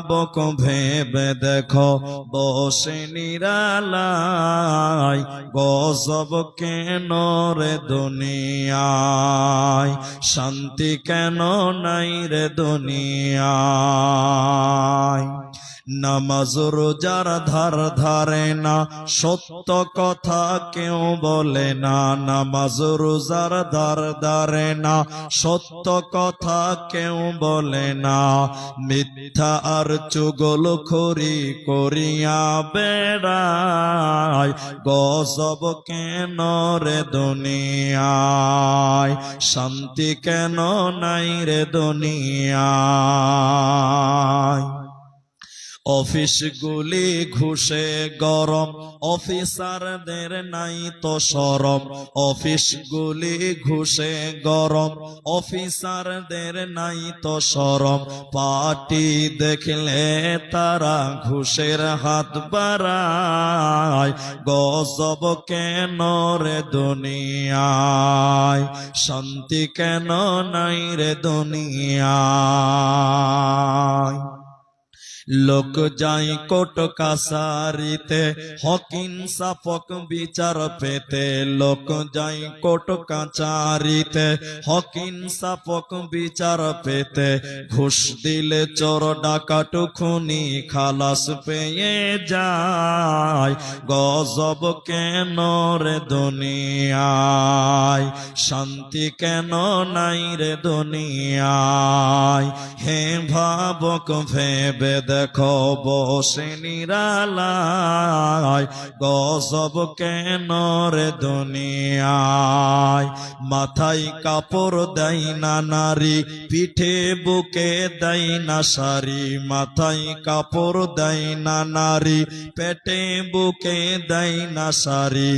বক ভেবে দেখো বসে নিরালায়, গজব কেন রে দুনিয়ায়, শান্তি কেন নাই রে দুনিয়ায়। নামাজ রোজার ধার ধারে না, সত্য কথা কেউ বলে না। নামাজ রোজার ধার ধারে না, সত্য কথা কেউ বলে না। মিথ্যা আর চুগলখড়ি করিয়া বেড়ায়, গজব কেন রে দুনিয়ায়, শান্তি কেন নাই রে দুনিয়ায়। অফিসগুলি ঘুষে গরম, অফিসারদের নাই তো শরম। অফিসগুলি ঘুষে গরম, অফিসারদের নাই তো শরম। পার্টি দেখলে তারা ঘুষের হাত বাড়ায়, গজব কেন রে দুনিয়ায়, শান্তি কেন নাই রে দুনিয়ায়। লোক যাই কোর্ট কাছারিতে, হক ইনসাফ বিচার পেতে। লোক যাই কোর্ট কাছারিতে, হক ইনসাফ বিচার পেতে। ঘুষ দিলে চোর ডাকাত খুনি খালাস পেয়ে যায়, গজব কেন রে দুনিয়ায়, শান্তি কেন নাই রে দুনিয়ায়। হে ভাবক ভেবে দেখো বসে নিরালায়, গজব কেন রে দুনিয়ায়। মাথায় কাপড় দেয় না নারী, পিঠে বুকে দেয় না শাড়ি। মাথায় কাপড় দেয় না নারী, পেটে বুকে দেয় না শাড়ি।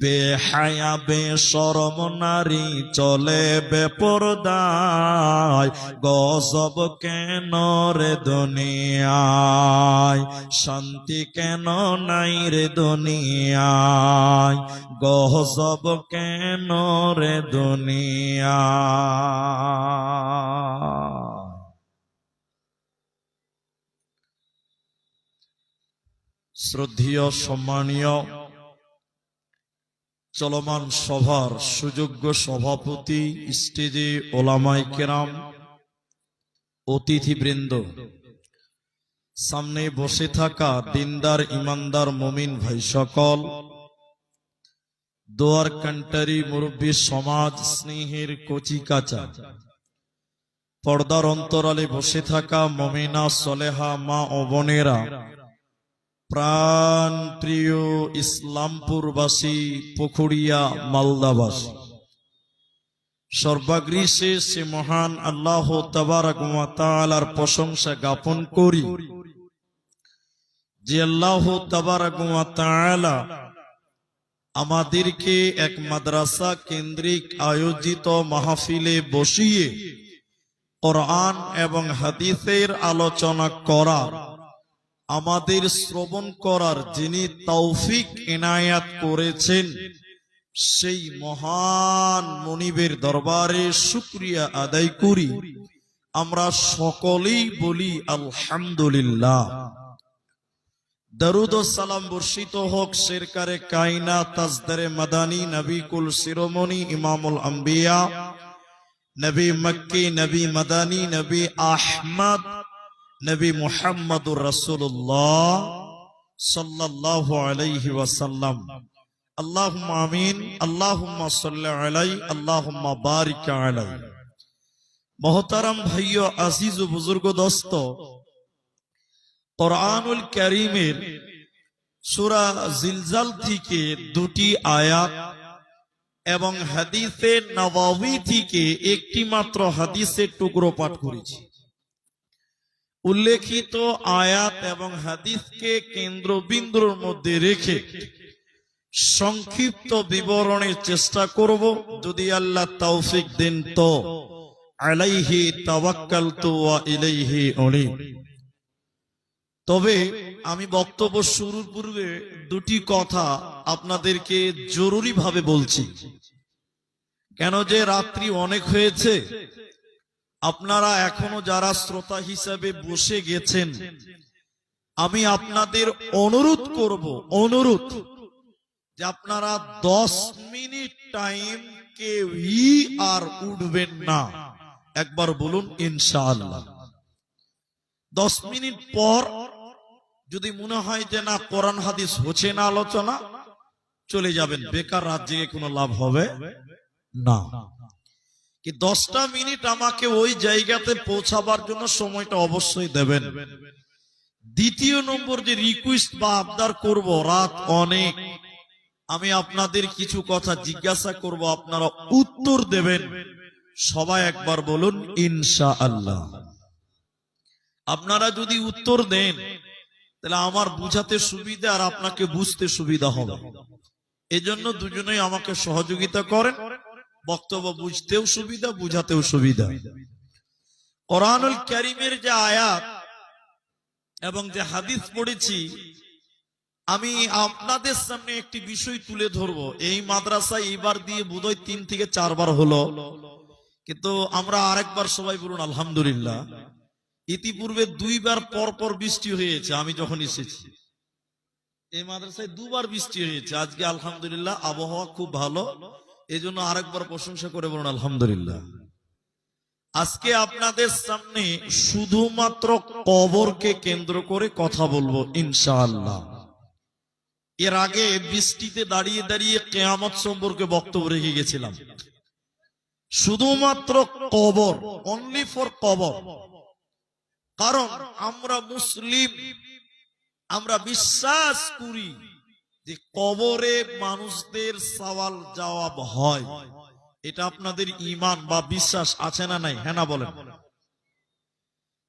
বেহায়া বেশরম নারী চলে বেপরদায়, গজব কেন রে দুনিয়ায়, শান্তি কেন নাই রে দুনিয়ায়, গজব কেন রে দুনিয়ায়। শ্রদ্ধেয় সম্মানীয় চলমান সভার সুযোগ্য সভাপতি, স্টেজে ওলামায়ে কেরাম, অতিথিবৃন্দ, সামনে বসে থাকা দিনদার ইমানদার মুমিন ভাই সকল, দোয়ার কান্টারি মুরব্বী সমাজ, স্নেহের কচি কাঁচা, পর্দার অন্তরালে বসে থাকা মুমিনা সলেহা মা ও বোনেরা, প্রাণ প্রিয় ইসলামপুরবাসী, পুকুরিয়া মালদাবাসী, সর্বাগ্রীষে সে মহান আল্লাহ তাবারক ওয়া তাআলার প্রশংসা জ্ঞাপন করি যে আল্লাহ তাবারক ওয়া তাআলা আমাদেরকে এক মাদ্রাসা কেন্দ্রিক আয়োজিত মাহফিলে বসিয়ে কোরআন এবং হাদিসের আলোচনা করার, আমাদের শ্রবণ করার যিনি তৌফিক ইনায়াত করেছেন, সেই মহান মুনিবের দরবারে শুকরিয়া আদায় করি। আমরা সকলেই বলি আলহামদুলিল্লাহ। দরুদ ও সালাম বর্ষিত হোক সরকারে কায়নাত তাজদারে মাদানী, নবী কুল শিরোমণি, ইমামুল আম্বিয়া, নবী মক্কি, নবী মাদানী, নবী আহমদ, নবী মুহাম্মদুর রাসূলুল্লাহ সাল্লাল্লাহু আলাইহি ওয়াসাল্লাম। আল্লাহুম্মা আমিন, আল্লাহুম্মা সাল্লি আলাইহি, আল্লাহুম্মা বারিক আলাইহি। মোহতারাম ভাইও, আজিজ ও বুজুর্গ দোস্ত, কোরআনুল কারীমের সূরা জিলজাল থেকে দুটি আয়াত এবং হাদিসে নববী থেকে একটি মাত্র হাদিসের টুকরো পাঠ করেছি। উল্লেখিত আয়াত এবং হাদিসকে কেন্দ্রবিন্দুর মধ্যে রেখে সংক্ষিপ্ত বিবরণের চেষ্টা করব, যদি আল্লাহ তৌফিক দেন তো। আলাইহি তাওয়াক্কালতু ওয়া ইলাইহি উনীব। তবে আমি বক্তব্য শুরুর পূর্বে দুটি কথা আপনাদেরকে জরুরি ভাবে বলছি। কেন যে রাত্রি অনেক হয়েছে, আপনারা এখনো যারা শ্রোতা হিসাবে বসে গেছেন, আমি আপনাদের অনুরোধ করব, অনুরোধ যে আপনারা 10 মিনিট টাইম কেউই আর উঠবেন না। একবার বলুন ইনশাআল্লাহ। 10 মিনিট পর যদি মনে হয় যে না কোরআন হাদিস হচ্ছে না আলোচনা, চলে যাবেন, বেকার রাত জেগে কোনো লাভ হবে না। কি 10টা মিনিট আমাকে ওই জায়গাতে পৌঁছাবার জন্য সময়টা অবশ্যই দেবেন। দ্বিতীয় নম্বর যে রিকোয়েস্ট বা আবদার করব, রাত অনেক, আমি আপনাদের কিছু কথা জিজ্ঞাসা করব, আপনারা উত্তর দেবেন। সবাই একবার বলুন ইনশাআল্লাহ। আপনারা যদি উত্তর দেন তাহলে আমার বুঝাতে সুবিধা আর আপনাকে বুঝতে সুবিধা হবে। এজন্য দুজনেই আমাকে সহযোগিতা করেন, বক্তব্য বুঝতেও সুবিধা, বুঝাতেও সুবিধা। কোরআনুল কারীমের যে আয়াত এবং যে হাদিস পড়েছি, আমি আপনাদের সামনে একটি বিষয় তুলে ধরবো। এই মাদ্রাসায় এইবার দিয়ে বোধহয় 3 থেকে 4 বার হলো, কিন্তু আমরা আরেকবার সবাই বলুন আলহামদুলিল্লাহ। ইতিপূর্বে 2 বার পর পর বৃষ্টি হয়েছে আমি যখন এসেছি। এই মাদ্রাসায় 2 বার বৃষ্টি হয়েছে। আজকে আলহামদুলিল্লাহ আবহাওয়া খুব ভালো, এজন্য আরেকবার প্রশংসা করে বলুন আলহামদুলিল্লাহ। আজকে আপনাদের সামনে শুধুমাত্র কবরকে কেন্দ্র করে কথা বলবো ইনশাআল্লাহ। এর আগে বৃষ্টিতে দাঁড়িয়ে দাঁড়িয়ে কিয়ামত সম্পর্কে বক্তব্য রেখে গেছিলাম। শুধুমাত্র কবর, অনলি ফর কবর। কারণ আমরা মুসলিম, আমরা বিশ্বাস করি যে কবরে মানুষদের সওয়াল জবাব হয়। এটা আপনাদের ঈমান বা বিশ্বাস আছে না নাই? হ্যাঁ না বলেন।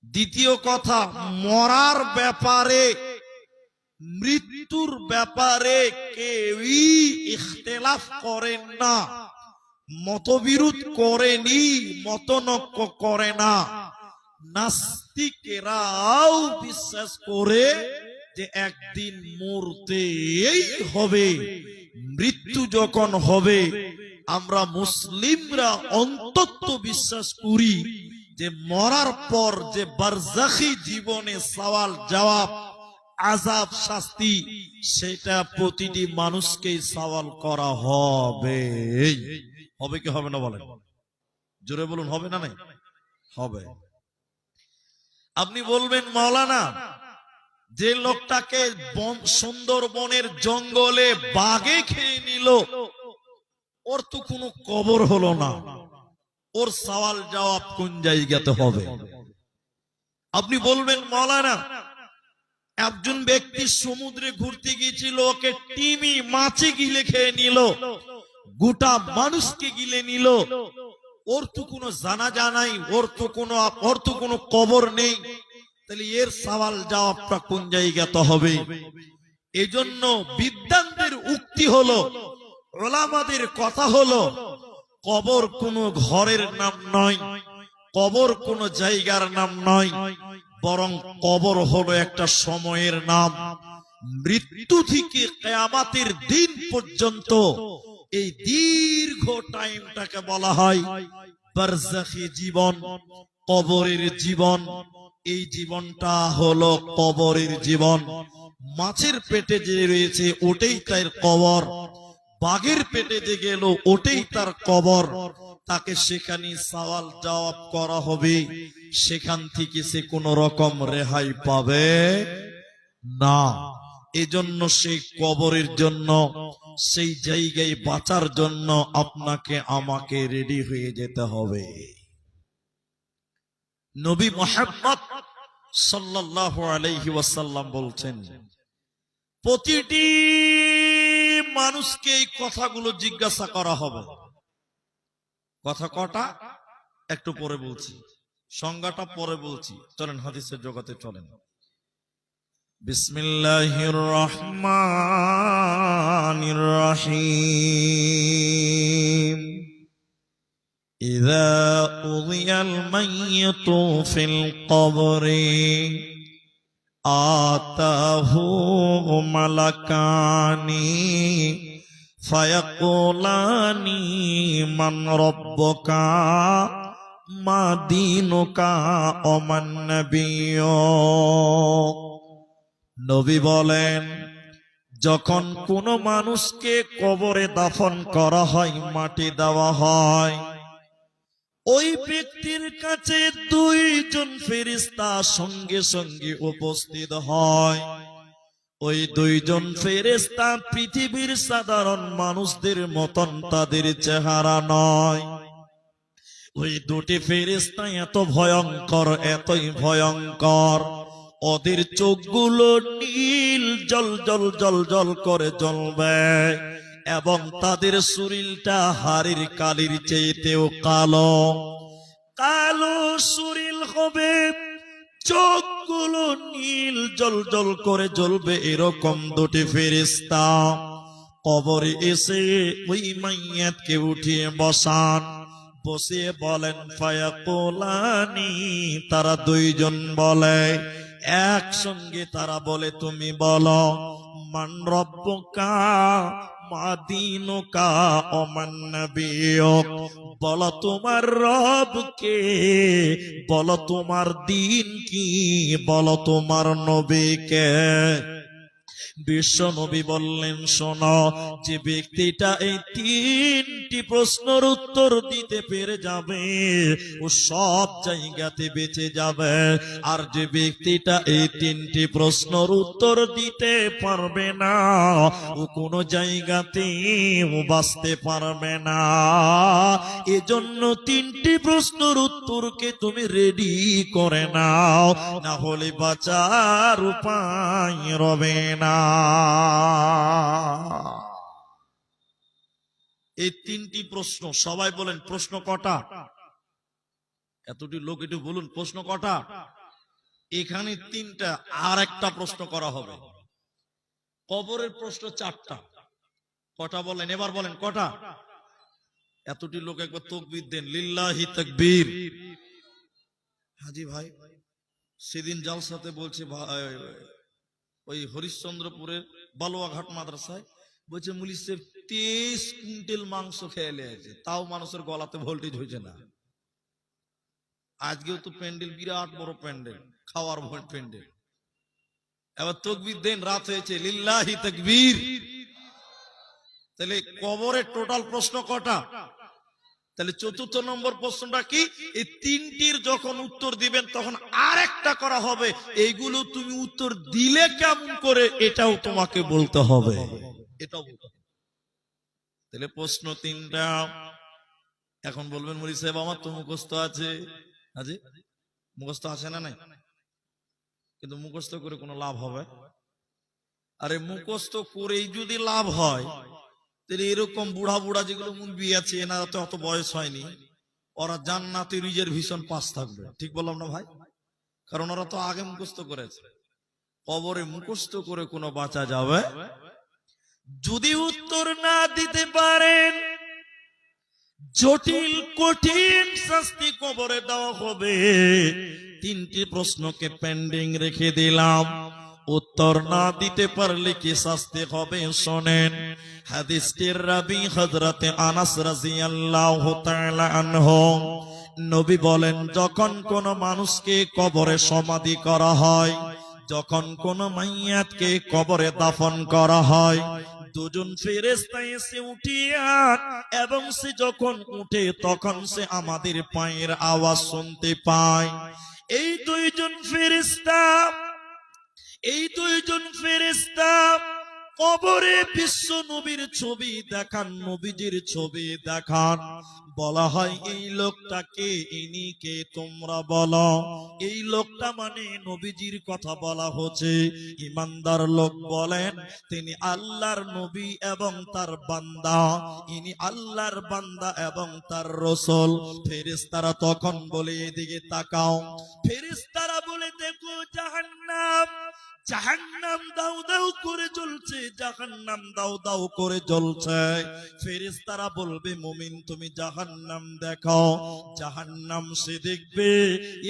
দ্বিতীয় কথা, মরার ব্যাপারে, মৃত্যুর ব্যাপারে কেউই ইখতিলাফ করেন না, মতবিরোধ করেনি, মতনৈক্য করে না। নাস্তিকেরাও বিশ্বাস করে যে একদিন মরতেই হবে। মৃত্যু যখন হবে, আমরা মুসলিমরা অন্তত বিশ্বাস করি যে মরার পর যে বারজাখি জীবনে সওয়াল জবাব, আযাব, শাস্তি, সেটা প্রতিটি মানুষকেই সওয়াল করা হবে। হবে কি হবে না বলেন? জোরে বলুন, হবে না? নাই হবে। আপনি বলবেন মাওলানা, যে লোকটাকে সুন্দরবনের জঙ্গলে বাঘে খেয়ে নিল, ওর তো কোনো কবর হলো না, ওর সওয়াল জবাব কোন জায়গাতে হবে? আপনি বলবেন মাওলানা, একজন ব্যক্তি সমুদ্রে ঘুরতে গিয়েছিল, ওকে তিমি মাছে গিলে খেয়ে নিল, গোটা মানুষকে গিলে নিল, ওর তো কোনো জানাজা নাই, ওর তো কোনো কবর নেই, তাহলে এর সওয়াল জবাবটা কোন জায়গাতে হবে? এজন্য বিদ্বানদের উক্তি হলো, উলামাদের কথা হলো, কবর কোনো ঘরের নাম নয়, কবর কোনো জায়গার নাম নয়, বরং কবর হলো একটা সময়ের নাম। মৃত্যু থেকে কিয়ামতের দিন পর্যন্ত এই দীর্ঘ টাইমটাকে বলা হয় বারজাখি জীবন, কবরের জীবন। এই জীবনটা হলো কবরের জীবন। মাছের পেটে যে রয়েছে ওটাই তার কবর, বাঘের পেটে যে গেল ওটাই তার কবর। তাকে সেখানে সওয়াল জবাব করা হবে, সেখান থেকে সে কোনো রকম রেহাই পাবে না। এজন্য সেই কবরের জন্য, সেই জায়গায় বাঁচার জন্য আপনাকে আমাকে রেডি হয়ে যেতে হবে। নবী মুহাম্মদ সাল্লাল্লাহু আলাইহি ওয়াসাল্লাম বলছেন, প্রতিটি মানুষকে এই কথাগুলো জিজ্ঞাসা করা হবে। কথা কটা একটু পরে বলছি, সংজ্ঞাটা পরে বলছি। চলেন হাদিসের জগতে চলেন। বিসমিল্লাহির রহমানির রহিম। ইযা উযিয়াল মাইয়িতু ফিল কবরি আতাহু মালাকানি ফায়াকুলানি মান রাব্বুকা মা দীনুকা ওমান নবিয়্যু। নবী বলেন, যখন কোন মানুষকে কবরে দাফন করা হয়, মাটি দেওয়া হয়, ওই ব্যক্তির কাছে দুইজন ফেরেশতা সঙ্গে সঙ্গে উপস্থিত হয়। ওই দুইজন ফেরেশতা পৃথিবীর সাধারণ মানুষদের মতন তাদের চেহারা নয়। ওই দুটি ফেরেশতা এত ভয়ঙ্কর, এতই ভয়ঙ্কর, ওদের চোখগুলো নীল জল জল জল জল করে জ্বলবে এবং তাদের শরীরটা হাড়ির কালির চেয়েতেও কালো কালো শরীর হবে, চোখগুলো নীল জল জল করে জ্বলবে। এরকম দুটি ফেরেশতা কবরে এসে ওই মাইয়াতকে উঠিয়ে বসান, বসিয়ে বলেন ফায়াকুলানি, তারা দুইজন বলে, একসঙ্গে তারা বলে, তুমি বলো, মান রব্বুকা মা দীনুকা ওমান নবিয়্যুক, বলো তোমার রব কে, বলো তোমার দিন কি, বলো তোমার নবী কে। বিশ্ব নবী বললেন, শোনো, যে ব্যক্তিটা এই তিনটি প্রশ্নের উত্তর দিতে পেরে যাবে ও সব জায়গাতে বেঁচে যাবে, আর যে ব্যক্তিটা এই তিনটি প্রশ্নের উত্তর দিতে পারবে না ও কোনো জায়গাতে ও বাঁচতে পারবে না। এজন্য তিনটি প্রশ্নের উত্তরকে তুমি রেডি করে নাও, না হলে বাঁচার উপায় রবে না। এই তিনটি প্রশ্ন, সবাই বলেন প্রশ্ন কটা? এতটি লোক একটু বলুন প্রশ্ন কটা? এখানে তিনটা, আর একটা প্রশ্ন করা হবে। কবরের প্রশ্ন চারটা। কটা বলেন এবার, বলেন কটা? এতটি লোক একবার তাকবীর দেন, লিল্লাহি তাকবীর। হাজি ভাই সেদিন জালসাতে বলছে, ওই হরিশ্চন্দ্রপুরের বালুয়াঘাট মাদ্রাসায় বলছে, মুলি সাহেব 23 কুইন্টাল মাংস খেয়ে লেগেছে, তাও মানুষের গলাতে ভোল্টেজ হয়েছে না। আজকেও তো প্যান্ডেল, বিরাট বড় প্যান্ডেল, খাওয়ার প্যান্ডেল। এবার তাকবীর দেন, রাত হয়েছে, লিল্লাহি তাকবীর। তাহলে কবরের টোটাল প্রশ্ন কটা? তাহলে চতুর্থ নম্বর প্রশ্নটা কি? এই তিনটির যখন উত্তর দিবেন তখন আর একটা করা হবে, এইগুলো তুমি উত্তর দিলে কেমন করে এটাও তোমাকে বলতে হবে, এটাও বলতে হবে। তাহলে প্রশ্ন তিনটা। এখন বলবেন, মুরি সাহেব আমার তো মুখস্থ আছে। হাজি মুখস্থ আছে না নাই? কিন্তু মুখস্থ করে কোনো লাভ হবে? আরে মুখস্থ করেই যদি লাভ হয়, তাহলে এরকম বুড়া বুড়া যেগুলো মুরব্বি আছে, এনারা তো অত বয়স হয়নি, ওরা জান্নাতে রিজার্ভেশন পাস থাকবে। ঠিক বললাম না ভাই? কারণ ওরা তো আগে মুখস্থ করেছে। কবরে মুখস্থ করে কোনো বাঁচা যাবে? যদি উত্তর না দিতে পারেন, জটিল কঠিন শাস্তি কবরে দেওয়া হবে। তিনটি প্রশ্নকে পেন্ডিং রেখে দিলাম, উত্তর না দিতে পারলে কি শাস্তি হবে শোনেন। হাদিসটির রাবী হযরতে আনাস রাদিয়াল্লাহু তাআলা আনহু, নবী বলেন, যখন কোন মানুষকে কবরে সমাধি করা হয়, যখন কোন মাইয়াতকে কবরে দাফন করা হয়, দুজন ফেরেশতা এসে উঠিয়া, এবং সে যখন উঠে তখন সে আমাদের পায়ের আওয়াজ শুনতে পায়। এই দুইজন ফেরেশতা কবরে বিশ্ব নবীর ছবি দেখান, নবীজির ছবি দেখান। বলা হয়, এই লোকটাকে, ইনি কে তোমরা বলো। এই লোকটা মানে নবীজির কথা বলা হচ্ছে। ইমানদার লোক বলেন, তিনি আল্লাহর নবী এবং তার বান্দা, ইনি আল্লাহর বান্দা এবং তার রাসূল। ফেরেশতারা তখন বলে, এদিকে তাকাও। ফেরেশতারা বলে, দেখো জাহান্নাম, জাহান্নাম দাউ দাউ করে জ্বলছে, জাহান্নাম দাউ দাউ করে জ্বলছে। ফেরেশতারা বলবে মুমিন তুমি জাহান্নাম দেখো। জাহান্নাম সে দেখবে,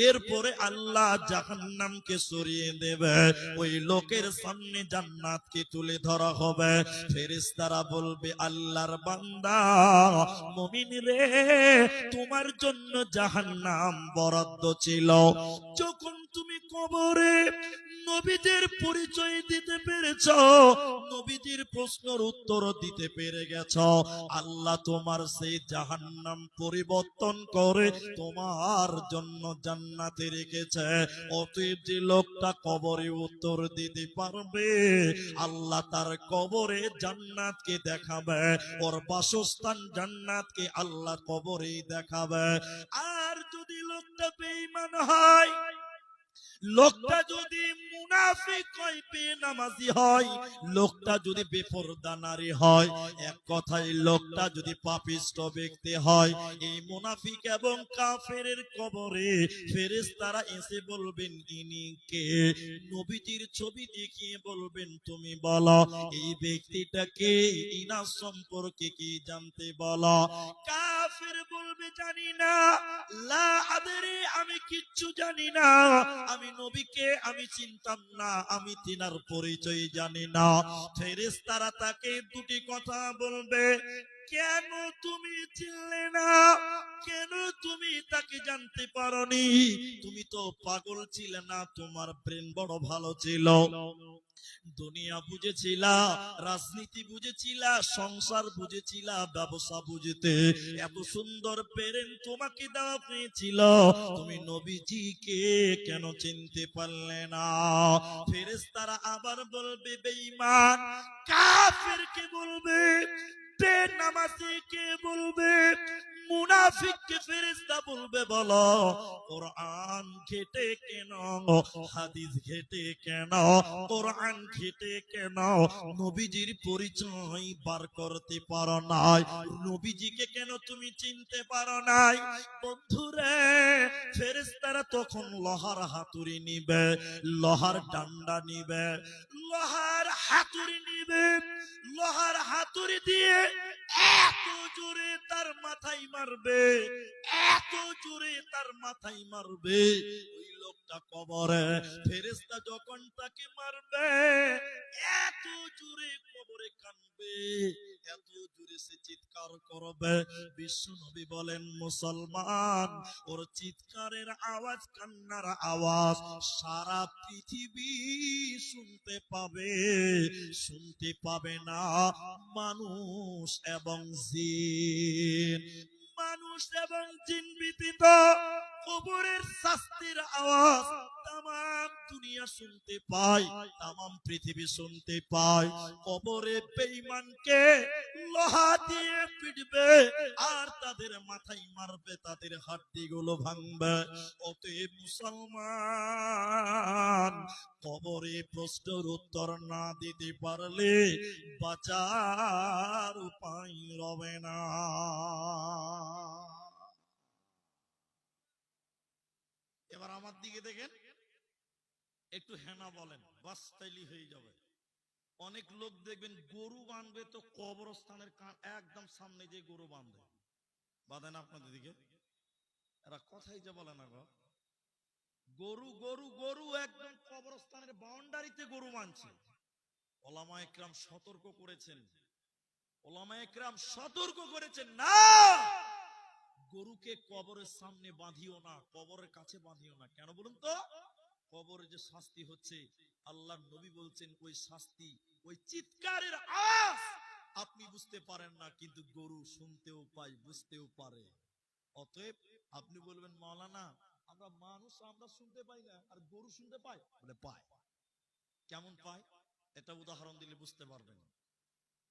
এরপরে আল্লাহ জাহান্নামকে সরিয়ে দেবে, ওই লোকের সামনে জান্নাতকে তুলে ধরা হবে। ফেরেশতারা বলবে আল্লাহর বান্দা মুমিন রে, তোমার জন্য জাহান্নাম বরাদ্দ ছিল। যখন তুমি কবরে নবীদের পরিচয় দিতে পেরেছ, নবীদের প্রশ্নের উত্তর দিতে পেরে গেছ, আল্লাহ তোমার সেই জাহান্নাম পরিবর্তন করে তোমার জন্য জান্নাতে রেখেছে। অতএব যে লোকটা কবরে উত্তর দিতে পারবে, আল্লাহ তার কবরে জান্নাতকে দেখাবে, ওর বাসস্থান জান্নাতকে আল্লাহ কবরেই দেখাবে। আর যদি লোকটা বেঈমান হয়, লোকটা যদি মুনাফিক হয়, বেনামাজি হয়, লোকটা যদি বেপরদা নারী হয়, এক কথায় লোকটা যদি পাপিষ্ট ব্যক্তি হয়, এই মুনাফিক এবং কাফেরের কবরে ফেরেশতারা এসে বলবেন ইনি কে? নবীজির ছবি দেখিয়ে বলবেন তুমি বলো এই ব্যক্তিটাকে, ইনার সম্পর্কে কি জানতে বলো। কাফের বলবে জানি না, লা আদরি, আমি কিচ্ছু জানি না, আমি নবীকে আমি চিনতাম না, আমি তিনার পরিচয় জানি না। ফেরেশতারা তাকে দুটি কথা বলবে, কেন তুমি চিনলে না? কেন তুমি তাকে জানতে পারোনি? তুমি তো পাগল ছিলে না, তোমার ব্রেন বড় ভালো ছিল, দুনিয়া বুঝেছিলা, রাজনীতি বুঝেছিলা, সংসার বুঝেছিলা, ব্যবসা বুঝতে এত সুন্দর ব্রেন তোমাকে দেওয়া হয়েছিল, তুমি নবীজিকে কেন চিনতে পারলে না? ফেরেশতারা আবার বলবে বেঈমান, কাফেরকে বলবে, বেনামাজিকে বলবে, মুনাফিককে ফেরেশতা বলবে বলো কোরআন ঘেটে কেন, হাদিস ঘেটে কেন, কোরআন ঘেটে কেন নবীজির পরিচয় বার করতে পারো নাই? নবীজিকে কেন তুমি চিনতে পারো নাই? বন্ধুরে, ফেরেশতারা তখন লোহার হাতুড়ি নিবে, লোহার ডান্ডা নিবে, লোহার হাতুড়ি নিবে, লোহার হাতুড়ি দিয়ে এত জোরে তার মাথায় মারবে, এত জোরে তার মাথায় মারবে, ওই লোকটা কবরে। ফেরেশতা যখন তাকে মারবে, এত জোরে কবরে কাঁদবে, এত জোরে সে চিৎকার করবে। বিশ্বনবী বলেন মুসলমান, ওর চিৎকারের আওয়াজ, কান্নার আওয়াজ সারা পৃথিবী শুনতে পাবে, শুনতে পাবে না মানুষ এবং জিন। মানুষ এবং জিন ব্যতীত কবরের শাস্তির আওয়াজ তামাম দুনিয়া শুনতে পায়, তামাম পৃথিবী শুনতে পায়। কবরে বেঈমানকে লোহা দিয়ে পিটবে আর তাদের মাথায় মারবে, তাদের হাড্ডিগুলো ভাঙবে। অতএব মুসলমান, কবরে প্রশ্নের উত্তর না দিতে পারলে বাঁচার উপায় রবে না। এবার আমার দিকে দেখেন, একটু হেনা বলেন, বাস তাইলি হয়ে যাবে। অনেক লোক দেখবেন গরু বাঁধবে তো কবরস্থানের একদম সামনে যে গরু বাঁধে, বাঁধে না আপনাদের দিকে? এরা কথাই যে বলে না গো, গরু গরু গরু একদম কবরস্থানের বাউন্ডারিতে গরু বাঁধছে। ওলামা একরাম সতর্ক করেছেন, ওলামা একরাম সতর্ক করেছেন, না, গরুকে কবরের সামনে বাঁধিও না, কবরের কাছে বাঁধিও না। কেন বলুন তো? কবরে যে শাস্তি হচ্ছে, আল্লাহর নবী বলছেন ওই শাস্তি, ওই চিৎকারের আওয়াজ আপনি বুঝতে পারেন না, কিন্তু গরু শুনতেও পায়, বুঝতেও পারে। অতএব আপনি বলবেন মাওলানা আমরা মানুষ আমরা শুনতে পাই না, আর গরু শুনতে পায়? বলে পায়। কেমন পায়? এটা উদাহরণ দিলে বুঝতে পারবেন।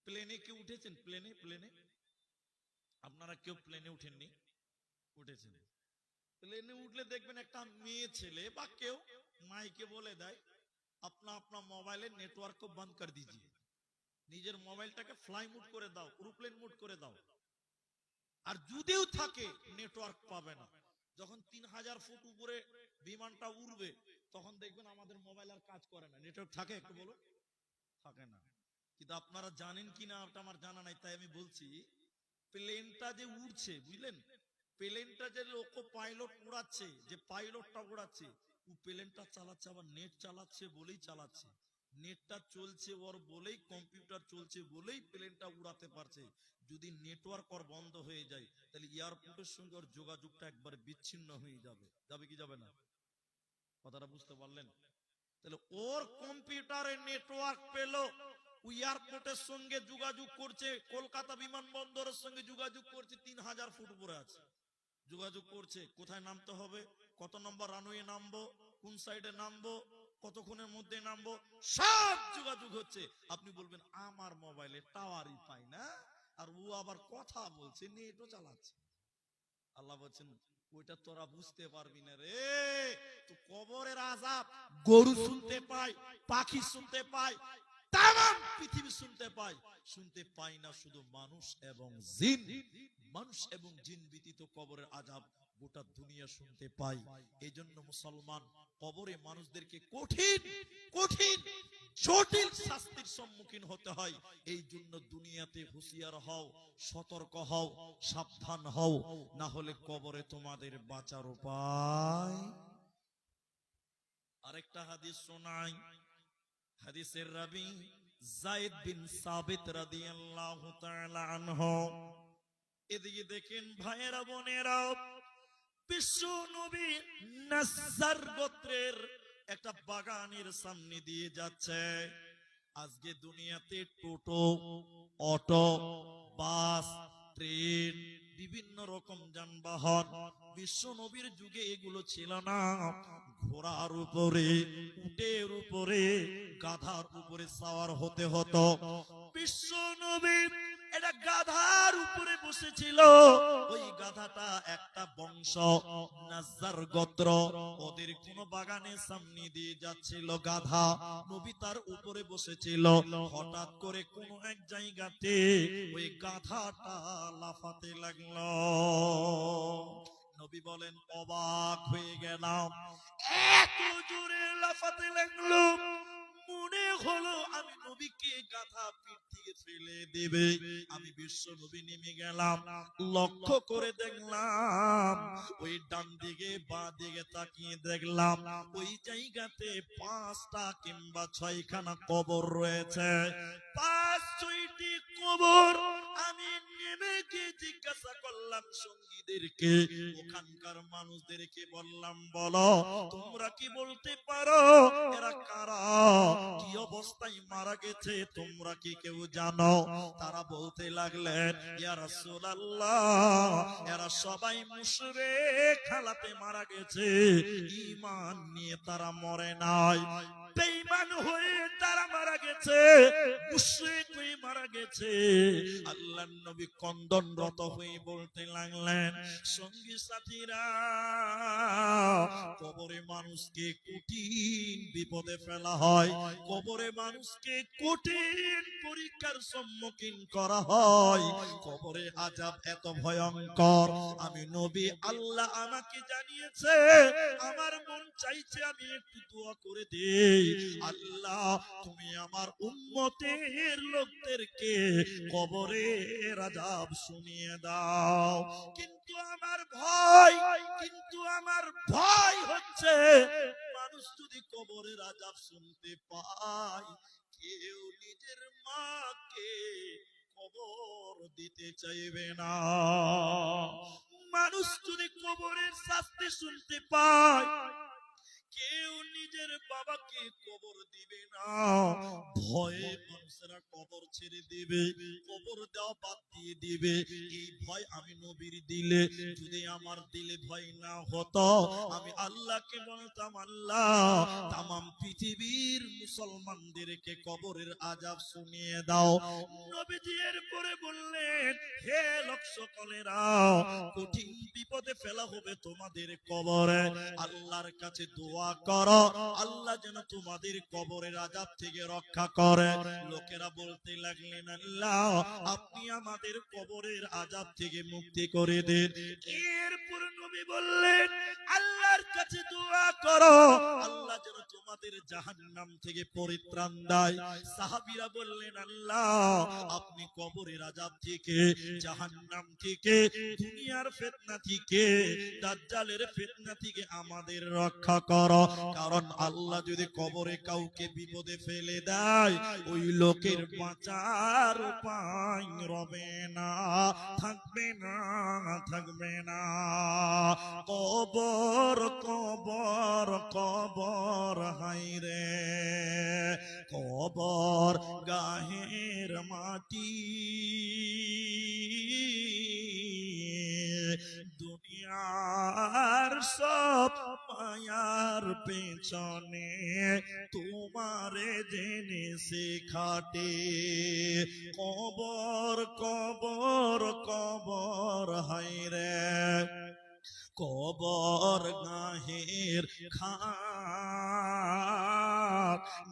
প্লেনে কেউ উঠেছেন? প্লেনে প্লেনে আপনারা কেউ প্লেনে উঠেননি? উঠেছেন? প্লেনে উঠলে দেখবেন একটা মেয়ে ছেলে বা কেউ মাইকে বলে দেয় अपना अपना मोबाइल नेटवर्क को बंद कर दीजिए, নিজের মোবাইলটাকে ফ্লাই মোড করে দাও, এরোপ্লেন মোড করে দাও। আর যদিও থাকে নেটওয়ার্ক পাবে না। যখন 3000 ফুট উপরে বিমানটা উড়বে তখন দেখবেন আমাদের মোবাইল আর কাজ করে না, নেটওয়ার্ক থাকে একটু বলুন, থাকে না। কিন্তু আপনারা জানেন কিনা ওটা আমার জানা নাই, তাই আমি বলছি। প্লেনটা যে উড়ছে বুঝলেন, প্লেনটা যে লোক পাইলট উড়াচ্ছে, যে পাইলটটা উড়াচ্ছে, ও প্লেনটা চালাচ্ছে আবার নেট চালাচ্ছে বলেই চালাচ্ছে। নেটটা চলছে ওর বলেই, কম্পিউটার চলছে বলেই প্লেনটা উড়াতে পারছে। যদি নেটওয়ার্ক ওর বন্ধ হয়ে যায় তাহলে এয়ারপোর্টের সঙ্গে ওর যোগাযোগটা একবার বিচ্ছিন্ন হয়ে যাবে। যাবে কি যাবে না? কথাটা বুঝতে পারলেন? তাহলে ওর কম্পিউটারে নেটওয়ার্ক পেল, এয়ারপোর্টের সঙ্গে যোগাযোগ করছে, কলকাতা বিমানবন্দরের সঙ্গে যোগাযোগ করছে, 3000 ফুট উপরে আছে, যোগাযোগ করছে কোথায় নামতে হবে, কত নম্বর রানওয়ে নামবো, কোন সাইডে নামবো, কতক্ষণের মধ্যে নামবো, সব যোগাযোগ হচ্ছে। আপনি বলবেন আমার মোবাইলে টাওয়ারই পাই না, আর ও আবার কথা বলছে, নেটও চালাচ্ছে। আল্লাহ বলছেন ওইটা তোরা বুঝতে পারবি না রে। তো কবরের আযাব গরু শুনতে পায়, পাখি শুনতে পায়, তামাম পৃথিবী শুনতে পায়, শুনতে পায় না শুধু মানুষ এবং জিন। মানুষ এবং জিন ব্যতীত কবরের আযাব গোটা দুনিয়া শুনতে পায়। এই জন্য মুসলমান কবরে মানুষদেরকে কঠিন কঠিন জটিল শাস্তির সম্মুখীন হতে হয়। এই জন্য দুনিয়াতে হুঁশিয়ার হও, সতর্ক হও, সাবধান হও, না হলে কবরে তোমাদের বাঁচার উপায়। আরেকটা হাদিস শোনাই, হাদিসের রাবী যায়েদ বিন সাবিত রাদিয়াল্লাহু তাআলা আনহু। এদিকে দেখেন ভাইয়েরা বোনেরা, বিশ্ব নবী নাজ্জার গোত্রের একটা বাগানের সামনে দিয়ে যাচ্ছে। আজকে দুনিয়াতে টোটো, অটো, বাস, ট্রেন, বিভিন্ন রকম যানবাহন, বিশ্ব নবীর যুগে এগুলো ছিল না। ঘোড়ার উপরে, উটের উপরে, গাধার উপরে সওয়ার হতে হতো। বিশ্ব নবী এটা গাধার উপরে বসেছিল। ওই গাধাটা একটা বংশ, নাজ্জার গোত্র, ওদের কোন বাগানের সামনে দিয়ে যাচ্ছিল গাধা, নবী তার উপরে বসেছিল। হঠাৎ করে কোন এক জায়গাতে ওই গাধাটা লাফাতে লাগলো। নবী বলেন অবাক হয়ে গেলাম, এত জোরে লাফাতে লাগলো, মনে হলো আমি নবীকে গাধা পিঠ থেকে ফেলে দেবে। আমি বিশ্ব নবী নেমে গেলাম, লক্ষ্য করে দেখলাম ওই ডান দিকে বাঁ দিকে তাকিয়ে দেখলাম ওই জায়গাতে 5টা কিংবা 6খানা কবর রয়েছে। 5-6টি কবর। আমি নেমে গিয়ে জিজ্ঞাসা করলাম সঙ্গীদেরকে, ওখানকার মানুষদেরকে বললাম, বলো তোমরা কি বলতে পারো এরা কারা, কি অবস্থায় মারা গেছে, তোমরা কি কেউ জানো? তারা বলতে লাগলেন, ইয়া রাসূলুল্লাহ, এরা সবাই মুশরিক হালাতে মারা গেছে, ঈমান নিয়ে তারা মরে নাই, বেঈমান হয়ে তারা মারা গেছে, মুশরিক হয়ে মারা গেছে। আল্লাহর নবী কন্দনরত হয়ে বলতে লাগলেন, সঙ্গী সাথীরা, কবরে মানুষকে কঠিন বিপদে ফেলা হয়, কবরে মানুষকে কঠিন পরীক্ষার সম্মুখীন করা হয়, কবরে আযাব এত ভয়ঙ্কর। আমি নবী, আল্লাহ আমাকে জানিয়েছে, আমার মন চাইছে আমি একটু দোয়া করে দেই, আল্লাহ তুমি আমার উম্মতের লোকদেরকে কবরের আযাব শুনিয়ে দাও। কিন্তু আমার ভয় হচ্ছে, মানুষ যদি কবরের আযাব শুনতে পায়, কেউ নিজের মাকে কবর দিতে চাইবে না। মানুষ যদি কবরের শাস্তি শুনতে পায়, কেউ নিজের বাবাকে কবর দিবে না। ভয়ে মানুষেরা কবর ছেড়ে দিবে, কবর দেওয়া বাদ দিয়ে দিবে। এই ভয় আমি নবীর দিলে, যদি আমার দিলে ভয় না হতো, আমি আল্লাহকে বলতাম, আল্লাহ তামাম পৃথিবীর মুসলমানদেরকে কবরের আযাব শুনিয়ে দাও। নবীজি এরপরে বললেন, হে লোক সকলেরা, কঠিন বিপদে ফেলা হবে তোমাদের কবরে, আল্লাহর কাছে দোয়া করো, আল্লাহ যেন তোমাদের কবরের আযাব থেকে রক্ষা করে। লোকেরা বলতে লাগলেন, আল্লাহ আপনি আমাদের কবরের আযাব থেকে মুক্তি করে দেন। এরপর নবী বললেন, আল্লাহর কাছে দোয়া করো আল্লাহ যেন তোমাদের জাহান্নাম থেকে পরিত্রাণ দেয়। সাহাবীরা বললেন, আল্লাহ আপনি কবরের আযাব থেকে, জাহান্নাম থেকে, দুনিয়ার ফিতনা থেকে, দাজ্জালের ফিতনা থেকে আমাদের রক্ষা করো। কারণ আল্লাহ যদি কবরে কাউকে বিপদে ফেলে দেয়, ওই লোকের বাঁচার উপায় রবে না, থাকবে না, থাকবে না। কবর কবর কবর হায়রে, কবর গাহের মাটি, দুনিয়ার সব মায়ার পেছনে তোমারে জেনে শেখাটে। কবর কবর কবর হায়রে, কবর গাহের খাট,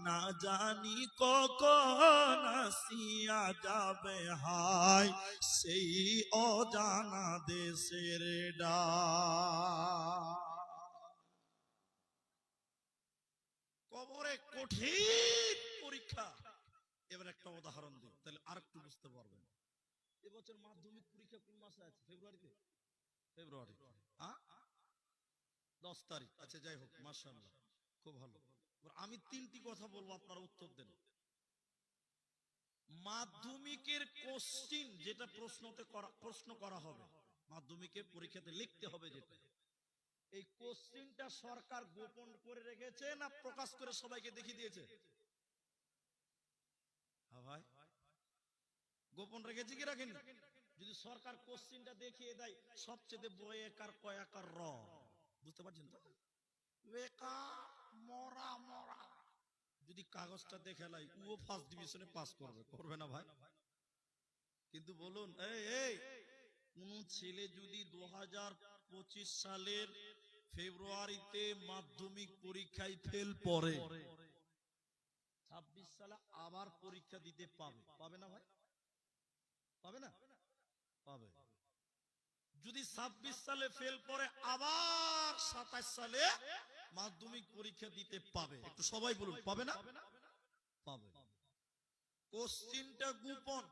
না জানি কখন আসিয়া যাবে হায় সেই অজানা দেশের ডাক। কবরে কঠিন পরীক্ষা। এবার একটা উদাহরণ দিই, তাহলে আর একটু বুঝতে পারবেন। এবছর মাধ্যমিক পরীক্ষা কোন মাসে আছে? ফেব্রুয়ারিতে? ফেব্রুয়ারি 10 তারিখ। আচ্ছা যাই হোক, মাশাআল্লাহ, খুব ভালো। আমি তিনটি কথা বলবো, আপনারা উত্তর দেন। মাধ্যমিকের কোশ্চিন যেটা প্রশ্ন করা হবে, মাধ্যমিকের পরীক্ষাতে লিখতে হবে যেটা, এই কোশ্চিনটা সরকার গোপন করে রেখেছে না প্রকাশ করে সবাইকে দেখিয়ে দিয়েছে? হ্যাঁ ভাই, গোপন রেখেছে কি রাখেনি? যদি সরকার কোশ্চিনটা দেখিয়ে দেয়, সবচেয়ে বয়ে কার কয়াকার র, বুঝতে পারছেন তো? মরা মরা, যদি কাগজটা দেখে লাই, ও ফার্স্ট ডিভিশনে পাস করবে, করবে না ভাই? কিন্তু বলুন, এই কোন ছেলে যদি 2025 সালের ফেব্রুয়ারিতে মাধ্যমিক পরীক্ষায় ফেল পড়ে, 26 সালে আবার পরীক্ষা দিতে পাবে? পাবে না ভাই? পাবে না? পাবে। যদি 26 সালে ফেল পড়ে, আবার 27 সালে মাধ্যমিক পরীক্ষা দিতে পাবে। একটু সবাই বলুন, পাবে না? পাবে। কোশ্চিনটা গোপন,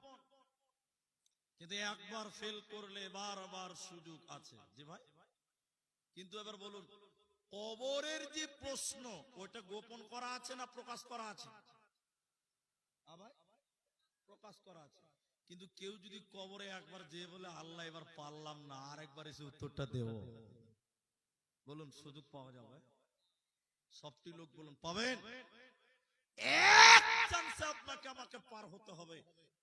কিন্তু একবার ফেল করলে বারবার সুযোগ আছে, জি ভাই। কিন্তু এবার বলুন, কবরের যে প্রশ্ন, ওইটা গোপন করা আছে না প্রকাশ করা আছে? আবার প্রকাশ করা আছে। কিন্তু কেউ যদি কবরে একবার যে বলে, আল্লাহ এবার পারলাম না, আর একবার এসে উত্তরটা দেব, বলুন সুযোগ পাওয়া যাবে? সবটি লোক বলুন পাবেন? এক চান্সে আপনাকে আমাকে পার হতে হবে।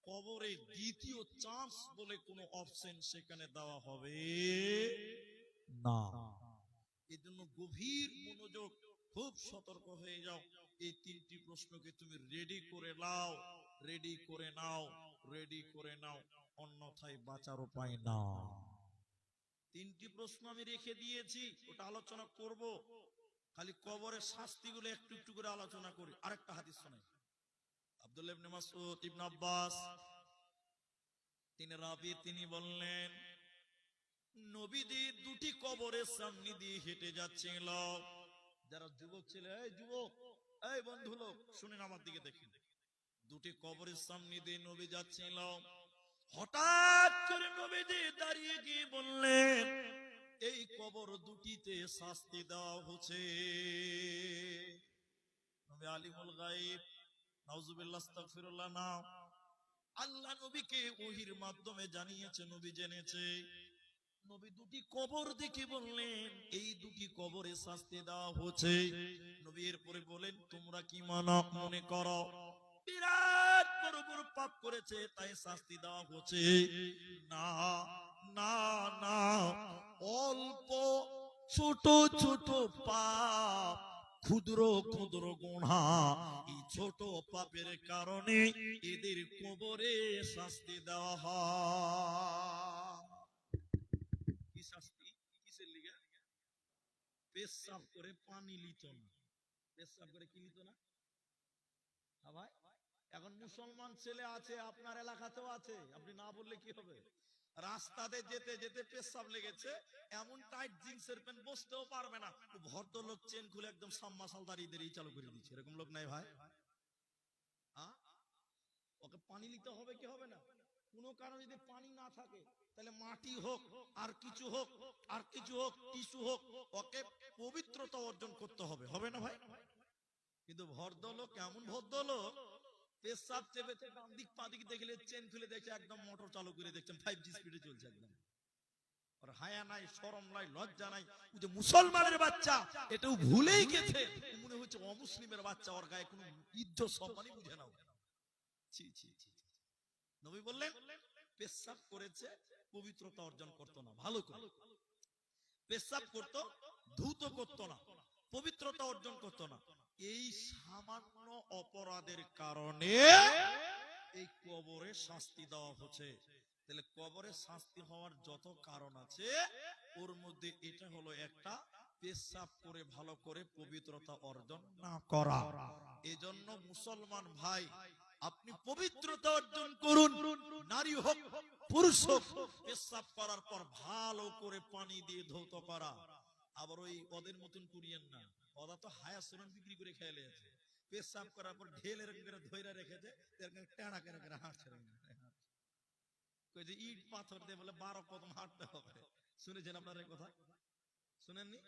কবরে দ্বিতীয় চান্স বলে কোনো অপশন সেখানে দেওয়া হবে না। এই জন্য গভীর মনোযোগ, খুব সতর্ক হয়ে যাও। এই তিনটি প্রশ্নকে তুমি রেডি করে নাও, রেডি করে নাও, রেডি করে নাও, অন্যথায় বাঁচার উপায় না। তিনটি প্রশ্ন আমি রেখে দিয়েছি, ওটা আলোচনা করব। খালি কবরের শাস্তিগুলো একটু একটু করে আলোচনা করি। আরেকটা হাদিস শোনাই, আব্দুল্লাহ ইবনে মাসউদ, ইবনে আব্বাস, তিনি রাবী, তিনি বললেন, নবীদের দুটি কবরের সামনে দিয়ে হেঁটে যাচ্ছিল। যারা যুবক ছিল, এই যুবক, এই বন্ধু লোক, শুনেন আমার দিকে দেখেন। দুটি কবরের সামনে দিয়ে নবী যাচ্ছিল। হঠাৎ করে নবীজি দাঁড়িয়ে গিয়ে বললেন, এই কবর দুটিতে শাস্তি দেওয়া হচ্ছে। নবী আলিমুল গায়ব, নাউজুবিল্লাহ, আস্তাগফিরুল্লাহ না, আল্লাহ নবীকে ওহীর মাধ্যমে জানিয়েছে, নবী জেনেছে। নবী দুটি কবর দেখে বললেন, এই দুটি কবরে শাস্তি দেওয়া হচ্ছে। নবী এরপরে বলেন, তোমরা কি মনে করো বিরাট বড় বড় পাপ করেছে তাই শাস্তি দেওয়া হচ্ছে? না না না, অল্প ছোট ছোট পাপ, ক্ষুদ্র ক্ষুদ্র গুনাহ, এই ছোট পাপের কারণে এদের কবরে শাস্তি দেওয়া হয়। কি শাস্তি? কিসের লিগে? পেশাব করে পানি লিত না। পেশাব করে কি লিত না? ভাই, এখন এখন মুসলমান ছেলে আছে, আপনার এলাকাতেও আছে, আপনি না বললে কি হবে? রাস্তাতে যেতে যেতে পেশাব লেগেছে, এমন টাইট জিন্সের প্যান্ট বসতেও পারবে না, ভদ্রলোক চেন খুলে একদম সাম্মাসাল দাঁড়িয়ে দাঁড়িয়ে চালু করে দিচ্ছে। এরকম লোক নাই ভাই? ওকে পানি নিতে হবে কি হবে না? কোনো কারণে যদি পানি না থাকে, তাহলে মাটি হোক আর কিছু হোক আর কিছু হোক, টিস্যু হোক, ওকে পবিত্রতা অর্জন করতে হবে, হবে না ভাই? কিন্তু ভদ্রলোক এমন ভদ্রলোক, পেশাব চেপেছে, ডান দিক পা দিক দেখলে চেন খুলে দেখছে, একদম মোটর চালু করে দেখছেন 5G স্পিডে চলছে একদম। আর হায়া নাই, শরম নাই, লজ্জা নাই। ও যে মুসলমানের বাচ্চা এটাও ভুলেই গেছে, মনে হচ্ছে অমুসলিমের বাচ্চা, ওর গায়ে কোনো ইজ্জত সম্মানই বুঝে নাও। ছি ছি ছি। নবী বললেন পেশাব করেছে, পবিত্রতা অর্জন করতো না, ভালো করে পেশাব করতো, ধুত করতো না, পবিত্রতা অর্জন করতো না। এই সামান্য অপরাধের কারণে এই কবরে শাস্তি দেওয়া হচ্ছে। তাহলে কবরে শাস্তি হওয়ার যত কারণ আছে, ওর মধ্যে এটা হলো একটা, পেশাব করে ভালো করে পবিত্রতা অর্জন না করা। এজন্য মুসলমান ভাই, আপনি পবিত্রতা অর্জন করুন, নারী হোক পুরুষ হোক, পেশাব করার পর ভালো করে পানি দিয়ে ধৌত করা। আবার ওই ওদের মতন করিয়েন না, ওরা তো হায়া সরন বিক্রি করে খেয়ে লেগেছে, পেশাব করার পর ঢেল এরকম করে ধইরা রেখেছে, টেড়া করে করে হাঁটছে, ইট পাথর দিয়ে বলে 12 কদম হাঁটতে হবে। শুনেছেন আপনারা এই কথা? শুনেননি?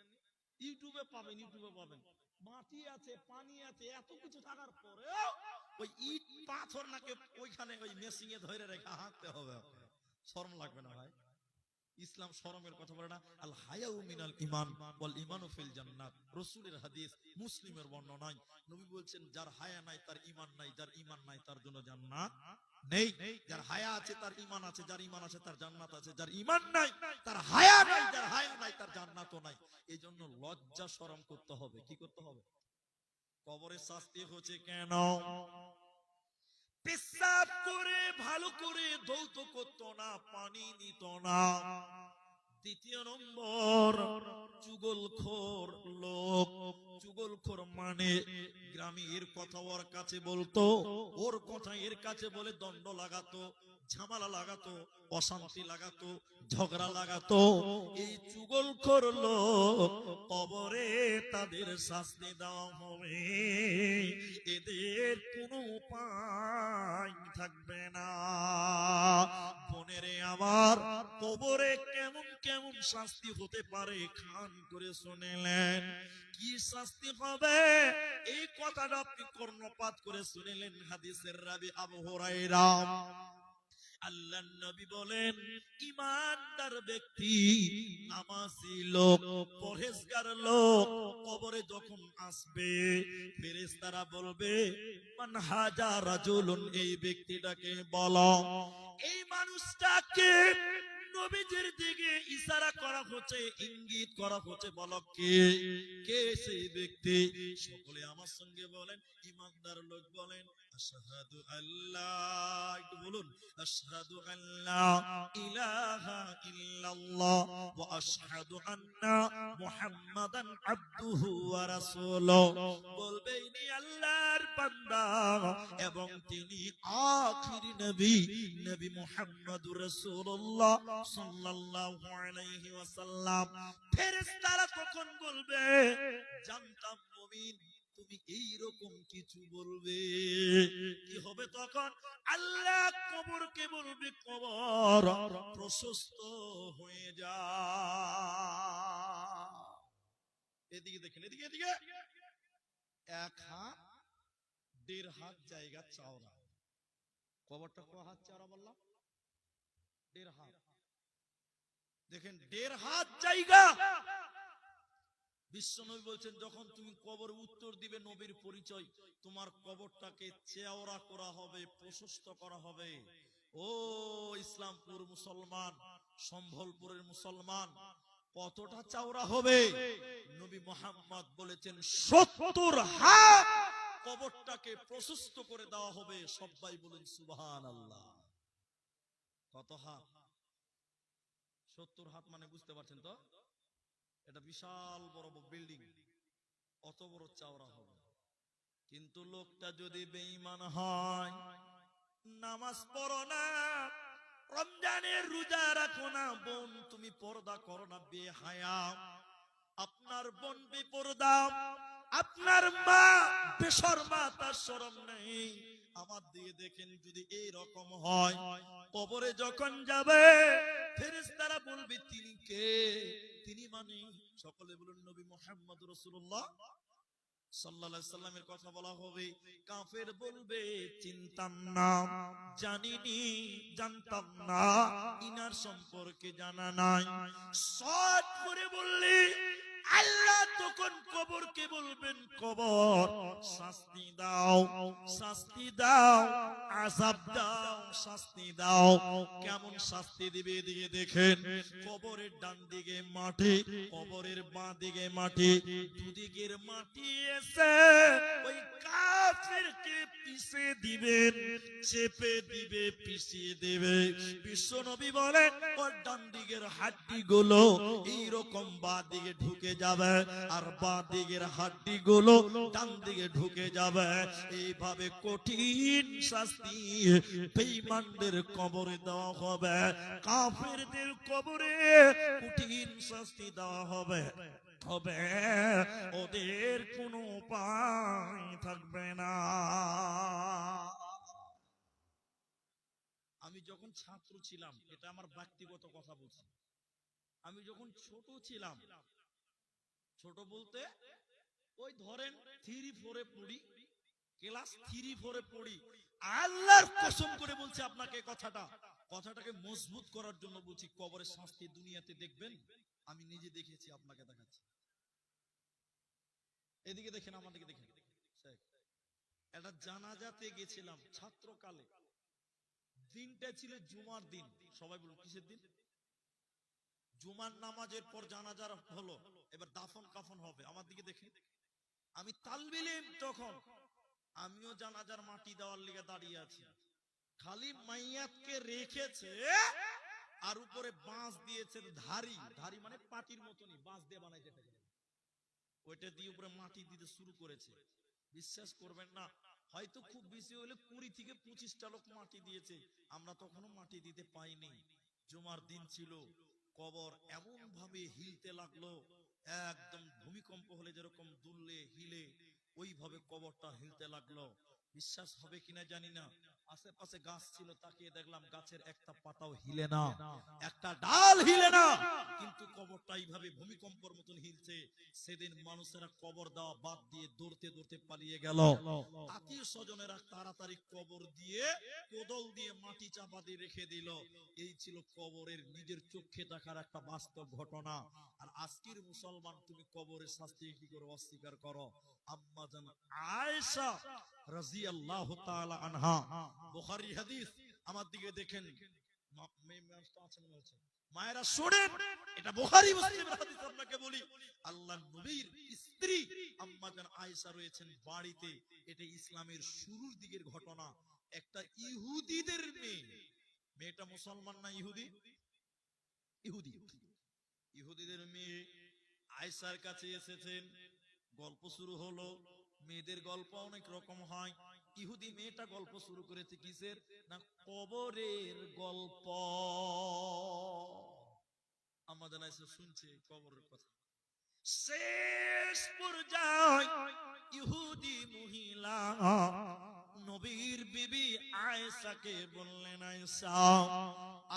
ইউটিউবে পাবেন, ইউটিউবে পাবেন। মাটি আছে, পানি আছে, এত কিছু থাকার পরে ওই ইট পাথর নাকি ওইখানে ওই মেশিনে ধরে রেখে হাঁটতে হবে। শরম লাগবে না ভাই? ইসলাম শরমের কথা বলে না। আল হায়াউ মিনাল ঈমান ওয়াল ঈমানু ফিল জান্নাত, রাসূলের হাদিস, মুসলিমের বর্ণনা। নবী বলছেন যার হায়া নাই তার ঈমান নাই, যার ঈমান নাই তার জন্য জান্নাত নেই। যার হায়া আছে তার ঈমান আছে, যার ঈমান আছে তার জান্নাত আছে, যার ঈমান নাই তার হায়া নাই, যার হায়া নাই তার জান্নাতও নাই। এইজন্য লজ্জা শরম করতে হবে। কি করতে হবে? কবরে শাস্তি হচ্ছে কেন? পেশাব করে ভালো করে ধৌত করতো না, পানি নিত না। দ্বিতীয় নম্বর, চুগলখোর লোক। চুগলখোর মানে গ্রামে এর কথা ওর কাছে বলতো, ওর কথা এর কাছে বলে দণ্ড লাগাতো, ঝামেলা লাগাতো, অশান্তি লাগাতো, ঝগড়া লাগাতো। এই চুগলখোর লোক কবরে তাদের শাস্তি দেওয়া হবে, এদের কোনো উপায় থাকবে না। বোনেরে আমার, কবরে কেমন কেমন শাস্তি হতে পারে খান করে শুনেলেন। কি শাস্তি হবে এই কথাটা আপনি কর্ণপাত করে শুনেলেন হাদিসের রাবি আবু হুরায়রা। আল্লাহর নবী বলেন, ঈমানদার ব্যক্তি, নামাজি লোক, পরহেজগার লোক কবরে যখন আসবে, ফেরেশতারা বলবে মান হাজা রাজুলুন, এই ব্যক্তিটাকে বলো। এই মানুষটাকে নবীজির দিকে ইশারা করা হচ্ছে, ইঙ্গিত করা হচ্ছে, বলো কে? কে সেই ব্যক্তি? সকলে আমার সঙ্গে বলেন, ঈমানদার লোক বলেন আশহাদু আল্লাহ, একটু বলুন, আশহাদু আল্লা ইলাহা ইল্লাল্লাহ ওয়া আশহাদু আন্না মুহাম্মাদান আবদুহু ওয়া রাসূলুহু। বলবে ইনি আল্লাহর বান্দা এবং তিনি আখিরি নবী, নবী মুহাম্মদুর রাসূলুল্লাহ সাল্লাল্লাহু আলাইহি ওয়াসাল্লাম। ফেরেশতারা তখন বলবে, জানতাম মুমিন তুমি এইরকম কিছু বলবে। কি হবে তখন? আল্লাহ কবরকে বলবে, কবর প্রশস্ত হয়ে যা। এদিকে দেখেন, এদিকে এদিকে, 1 হাত 1.5 হাত জায়গা চওড়া। কবরটা কয় হাত চওড়া বললাম? 1.5 হাত। দেখেন 1.5 হাত জায়গা। বিশ্বনবী বলছেন, যখন তুমি কবর উত্তর দিবে, নবীর পরিচয়, তোমার কবরটাকে চেওড়া করা হবে, প্রশস্ত করা হবে। ও ইসলামপুর মুসলমান, সম্বলপুরের মুসলমান, কতটা চওড়া হবে? নবী মুহাম্মদ বলেছেন 70 হাত কবরটাকে প্রশস্ত করে দেওয়া হবে। সবাই বলুন সুবহানাল্লাহ। কত হাত? 70 হাত মানে বুঝতে পারছেন তো, এটা বিশাল বড় বিল্ডিং, অত বড় চওড়া হবে। কিন্তু লোকটা যদি বেঈমান হয়, নামাজ পড়ো না, রমজানের রোজা রাখো না, বোন তুমি পর্দা করো না, বেহায়া, আপনার বোন বেপরদা, আপনার মা বেশরমা, তার শরম নেই, আমার দিয়ে দেখেন যদি এই রকম হয়, কবরে যখন যাবে ফেরেশতারা বলবে তিনি কে? তিনি মানে সকলে বলুন নবী মুহাম্মদ রাসূলুল্লাহ সাল্লাল্লাহু আলাইহি সাল্লামের কথা বলা হবে। কাফের বলবে চিনতাম না, জানিনি, জানতাম না, ইনার সম্পর্কে জানা নাই। সৎ করে বললে আল্লাহ তখন কবরকে বলবেন, কবর শাস্তি দাও, শাস্তি দাও, আযাব দাও, শাস্তি দাও। কেমন শাস্তি দিবে এদিকে দেখেন, কবরের ডান দিকে মাটি, কবরের বাঁ দিকে মাটি, দুদিকের মাটি এসে ওই কাফেরকে পিষে দিবেন, চেপে দিবে, পিষিয়ে দেবে। বিশ্ব নবী বলেন ওর ডান দিকের হাড্ডি গুলো এইরকম বাঁ দিকে ঢুকে যাবে, আর বাঁ দিকের হাড্ডি গুলো ডান দিকে ঢুকে যাবে। এইভাবে কঠিন শাস্তি বেঈমানদের কবরে দেওয়া হবে, কাফেরদের কবরে কঠিন শাস্তি দেওয়া হবে, ওদের কোনো উপায় থাকবে না। আমি যখন ছাত্র ছিলাম, এটা আমার ব্যক্তিগত কথা বলছি, আমি যখন ছোট ছিলাম, ছোট বলতে ওই ধরেন 3-4 পড়ি, ক্লাস 3-4 পড়ি, আল্লাহর কসম করে বলছি আপনাকে কথাটাকে মজবুত করার জন্য বলছি, কবরের শাস্তি দুনিয়াতে দেখবেন, আমি নিজে দেখেছি, আপনাকে দেখাচ্ছি। এদিকে দেখেন, আমার দিকে দেখেন, একটা জানাজাতে গেছিলাম ছাত্রকালে, দিনটা ছিল জুমার দিন। সবাই বলুন কিসের দিন? জুমার নামাজের পর জানাজার হলো, এবার দাফন কাফন হবে। আমার দিকে দেখেন, আমি তালবে ইলম, তখন আমিও জানাজার মাটি দেওয়ার লিগে দাঁড়িয়ে আছি, খালি মাইয়াতকে রেখেছে আর উপরে বাঁশ দিয়েছে, ধারি, ধারি মানে পাটির মতনই, বাঁশ দিয়ে বানাই, যেটা ওইটা দিয়ে উপরে মাটি দিতে শুরু করেছে। বিশ্বাস করবেন না, হয়তো খুব বেশি হলে 20 থেকে 25টা লোক মাটি দিয়েছে, আমরা তখনও মাটি দিতে পাইনি। জুমার দিন ছিল, কবর এমন ভাবে হিলতে লাগলো, একদম ভূমিকম্প হলে যেরকম দুললে হিলে, ওইভাবে কবরটা হিলতে লাগলো। বিশ্বাস হবে কিনা জানি না, আশেপাশে গাছ ছিল, তাকিয়ে দেখলাম গাছের একটা পাতাও হিলে না, একটা ডাল হিলে না, কিন্তু কবরটা এইভাবে ভূমিকম্পের মতন হিলছে। সেদিন মানুষেরা কবর দেওয়া বাদ দিয়ে দৌড়তে দৌড়তে পালিয়ে গেল। আত্মীয় স্বজনেরা তাড়াতাড়ি কবর দিয়ে কোদল দিয়ে মাটি চাপা দিয়ে রেখে দিল। এই ছিল কবরের নিজের চোখে দেখার একটা বাস্তব ঘটনা। আর আজকের মুসলমান, তুমি কবরের শাস্তি কি করে অস্বীকার করো? আম্মা জান আয়েশা রাদিয়াল্লাহু তাআলা আনহা, বুখারী হাদিস, আমার দিকে দেখেন, মায়েরা শুনেন, এটা বুখারী মুসলিমের হাদিস, আপনাকে বলি, আল্লাহর নবীর স্ত্রী আম্মা জান আয়েশা রয়েছেন বাড়িতে। এটা ইসলামের শুরুর দিকের ঘটনা। একটা ইহুদিদের মেয়ে, মেয়েটা মুসলমান না ইহুদি, ইহুদিদের মেয়ে আয়েশার কাছে এসেছেন, গল্প শুরু হলো। মেয়েদের গল্প অনেক রকম হয়, ইহুদি মেয়েটা গল্প শুরু করেছে কিসের? না কবরের গল্প। আমাদের আয়েশা শুনছে কবরের কথা। শেষ পর্যায়ে ইহুদি মহিলা নবীর বিবি আয়েশাকে বললেন, আয়েশা,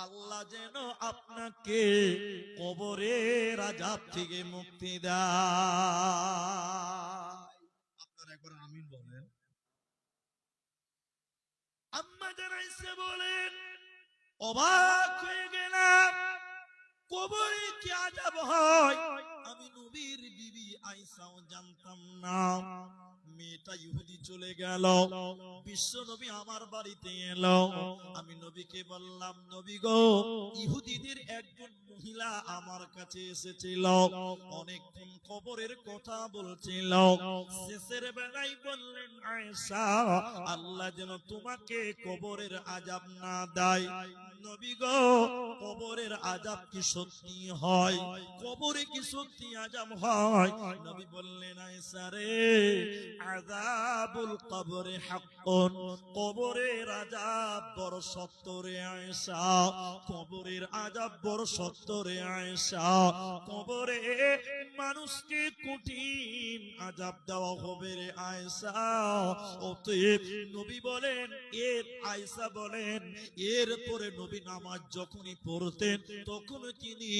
আল্লাহ যেন আপনাকে কবরের আযাব থেকে মুক্তি দেয়। আপনারা একবার আমিন বলেন। আম্মা জান আয়েশা বলেন, অবাক হয়ে গেলাম, কবরে কি আযাব হয় আমি নবীর বিবি আয়েশাও জানতাম না। মেয়েটা ইহুদি চলে গেল, বিশ্ব নবী আমার বাড়িতে এলো। আমি নবীকে বললাম, নবী গো, ইহুদিদের একজন মহিলা আমার কাছে এসেছিল, অনেকক্ষণ কবরের কথা বলছিল, শেষের বেলায় বললেন, আয়েশা, আল্লাহ যেন তোমাকে কবরের আযাব না দেয়। নবী গো, কবরের আযাব কি সত্যি হয়? কবরে কি সত্যি আযাব হয়? নবী বললেন, আয়েশা রে, আযাবুল কবরি হাক্কুন, কবরের আযাব বড় সত্য রে আয়েশা, কবরের আযাব বড় সত্য রে আয়েশা। কবরে মানুষকে কঠিন আযাব দেওয়া হবে রে আয়েশা। অতএব নবী বলেন, আয়েশা বলেন, এরপরে নবী নামাজ যখনই পড়তেন তখন তিনি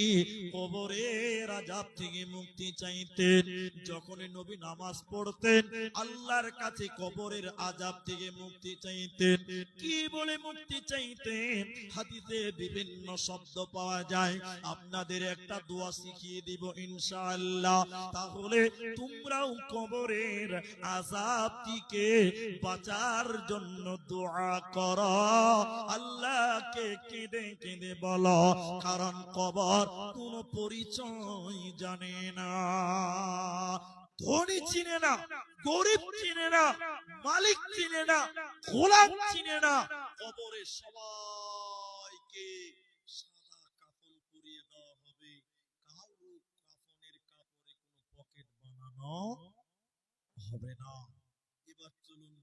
কবরের আযাব থেকে মুক্তি চাইতেন। যখনই নবী নামাজ পড়তেন আল্লাহর কাছে কবরের আযাব থেকে মুক্তি চাইতেন। কি বলে মুক্তি চাইতেন? হাদিসে বিভিন্ন শব্দ পাওয়া যায়, আপনাদের একটা দোয়া শিখিয়ে দিব ইনশাআল্লাহ। তাহলে তোমরাও কবরের আযাব থেকে বাঁচার জন্য দোয়া করো, আল্লাহকে কেঁদে কেঁদে বলো, কারণ কবর কোনো পরিচয় জানে না। ধনী চিনে না, গরিব চিনে না, মালিক চিনে না, গোলাম চিনে না। কবরে সবাইকে সাদা কাফন পরিয়ে দেওয়া হবে, কারো কাফনের কাপড়ে কোনো পকেট বানানো হবে না। এবার চলুন,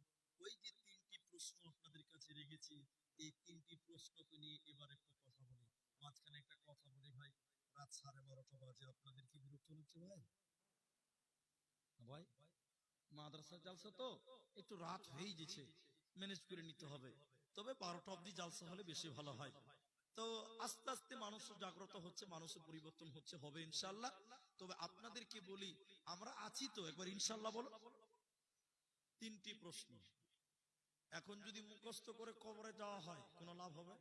ওই যে তিনটি প্রশ্ন আপনাদের কাছে রেখেছি, এই তিনটি প্রশ্নকে নিয়ে এবার একটু কথা বলি। মাঝখানে একটা কথা বলি ভাই, রাত 12:30 বাজে, আপনাদের কি বিরক্ত হচ্ছে ভাই? ভাই মাদ্রাসা জালসা তো একটু রাত হয়েই গেছে, ম্যানেজ করে নিতে হবে। তবে 12টা অবধি জালসা হলে বেশি ভালো হয়। তো আস্তে আস্তে মানুষ জাগ্রত হচ্ছে, মানুষের পরিবর্তন হচ্ছে, হবে ইনশাআল্লাহ। তবে আপনাদেরকে বলি, আমরা আছি তো, একবার ইনশাআল্লাহ বলো। তিনটি প্রশ্ন, এখন যদি মুখস্থ করে কবরে যাওয়া হয় কোনো লাভ হবে?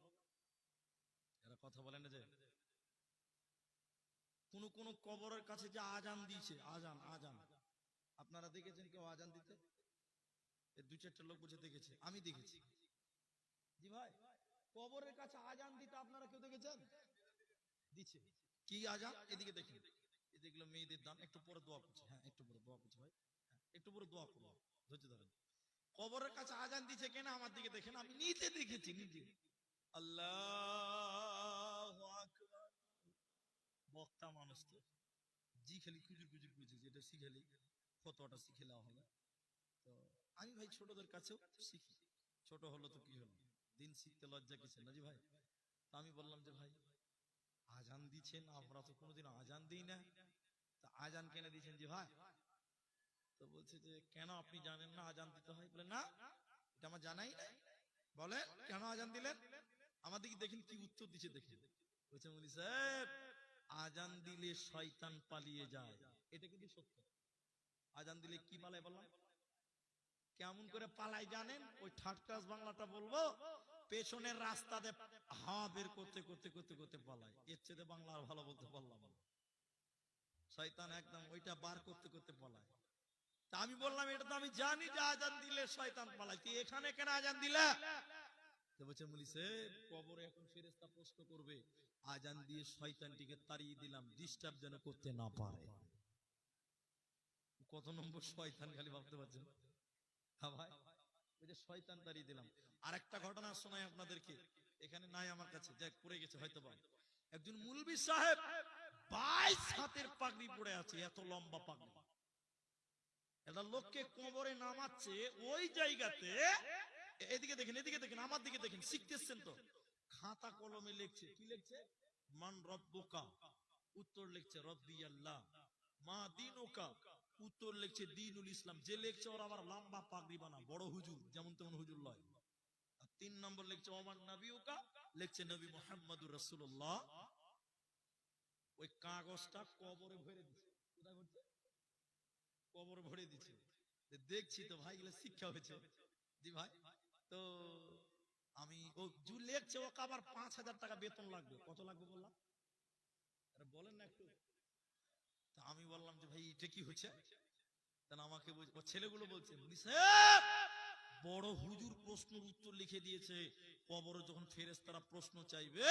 এরা কথা বলে না যে কোন কোন কবরের কাছে যে আজান দিয়েছে, আজান আজান আপনারা দেখেছেন কেউ আজান দিতে? দু চারটা লোক বসে দেখেছে, আমি দেখেছি। জি ভাই, কবরের কাছে আজান দিতে আপনারা কেউ দেখেছেন? দিচ্ছে কি আজান? এদিকে দেখেন, এদিকে মেয়েদের দান, একটু পরে দোয়া করছে। হ্যাঁ একটু পরে দোয়া করছে ভাই, একটু পরে দোয়া করবো, ধৈর্য ধরেন। কবরের কাছে আজান দিচ্ছে কেন? আমার দিকে দেখেন, আমি নিজে দেখেছি, নিজে। আল্লাহু আকবার। বক্তা মানুষ তো জি খালি কুজুর কুজুর কুজুর, যেটা শিখালি ফতোয়াটা শিখে নেওয়া হবে। তো আমি ভাই ছোটদের কাছেও শিখি, ছোট হলো তো কি হলো, দিন শিখতে লজ্জা কিছু না জি ভাই। তো আমি বললাম যে ভাই আজান দিচ্ছেন, আমরা তো কোনোদিন আজান দিই না, তা আজান কেন দিচ্ছেন জি ভাই? তো বলছে যে কেন আপনি জানেন না আজান দিতে হয়? বলে না, এটা আমার জানাই নাই। বলে কেন আজান দিলেন? আমার দিকে দেখেন কি উত্তর দিচ্ছে, দেখেন। বলছে মুলি সাহেব, আজান দিলে শয়তান পালিয়ে যায়। এটা কিন্তু সত্য। আজান দিলে কি পালায় বললাম? কেমন করে পালাই জানেন? ওই থার্ড ক্লাস বাংলাটা বলবো, পেছনের রাস্তাতে হাওয়া বের করতে করতে করতে করতে পালায়। এর চেয়ে বাংলা আর ভালো বলতে পারলাম না। শয়তান একদম ওইটা বার করতে করতে পালায়। তা আমি বললাম এটা তো আমি জানি যে আজান দিলে শয়তান পালায়, তুই এখানে কেন আজান দিলা? তো বলছে মুলি সাহেব, কবরে এখন ফেরেশতা প্রশ্ন করবে, আজান দিয়ে শয়তানটিকে তাড়িয়ে দিলাম, ডিস্টার্ব যেন করতে না পারে। কত নম্বর শয়তান খালি ভাবতে পারছেন? হ্যাঁ ভাই, ওই যে শয়তান তাড়িয়ে দিলাম। আরেকটা ঘটনা শোনাই আপনাদেরকে, এখানে নাই আমার কাছে, যাক পড়ে গেছে হয়তো বা। একজন মুলবি সাহেব 22 হাতের পাগড়ি পড়ে আছে, এত লম্বা পাগড়ি। একটা লোককে কবরে নামাচ্ছে, ওই জায়গাতে এদিকে দেখেন, এদিকে দেখেন, আমার দিকে দেখেন, শিখতেছেন তো। খাতা কলমে লিখছে, কি লিখছে? মান রব্বুকা, উত্তর লিখছে রব্বি আল্লাহ। মা দিনুকা, উত্তর লিখছে দ্বীনুল ইসলাম। যে লিখছে ওর আবার লম্বা পাগড়ি বানা, বড় হুজুর, যেমন তেমন হুজুর লয়। আর 3 নম্বর লিখছে ওমান নবিউকা, লিখছে নবী মুহাম্মদুর রাসূলুল্লাহ। ওই কাগজটা কবরে ভরে দিচ্ছে। কোথায় ভরছে? কবরে ভরে দিচ্ছে। দেখছি তো ভাই, এগুলো শিক্ষা হয়েছে জি ভাই। তো আমি ও জু লেখছে, ওকে আবার 5,000 টাকা বেতন লাগবে। কত লাগবে বললাম? আরে বলেন না একটু। তা আমি বললাম যে ভাই এটা কি হচ্ছে? তাহলে আমাকে ও ছেলেগুলো বলছে, সাহেব বড় হুজুর প্রশ্নের উত্তর লিখে দিয়েছে, কবরে যখন ফেরেশতারা প্রশ্ন চাইবে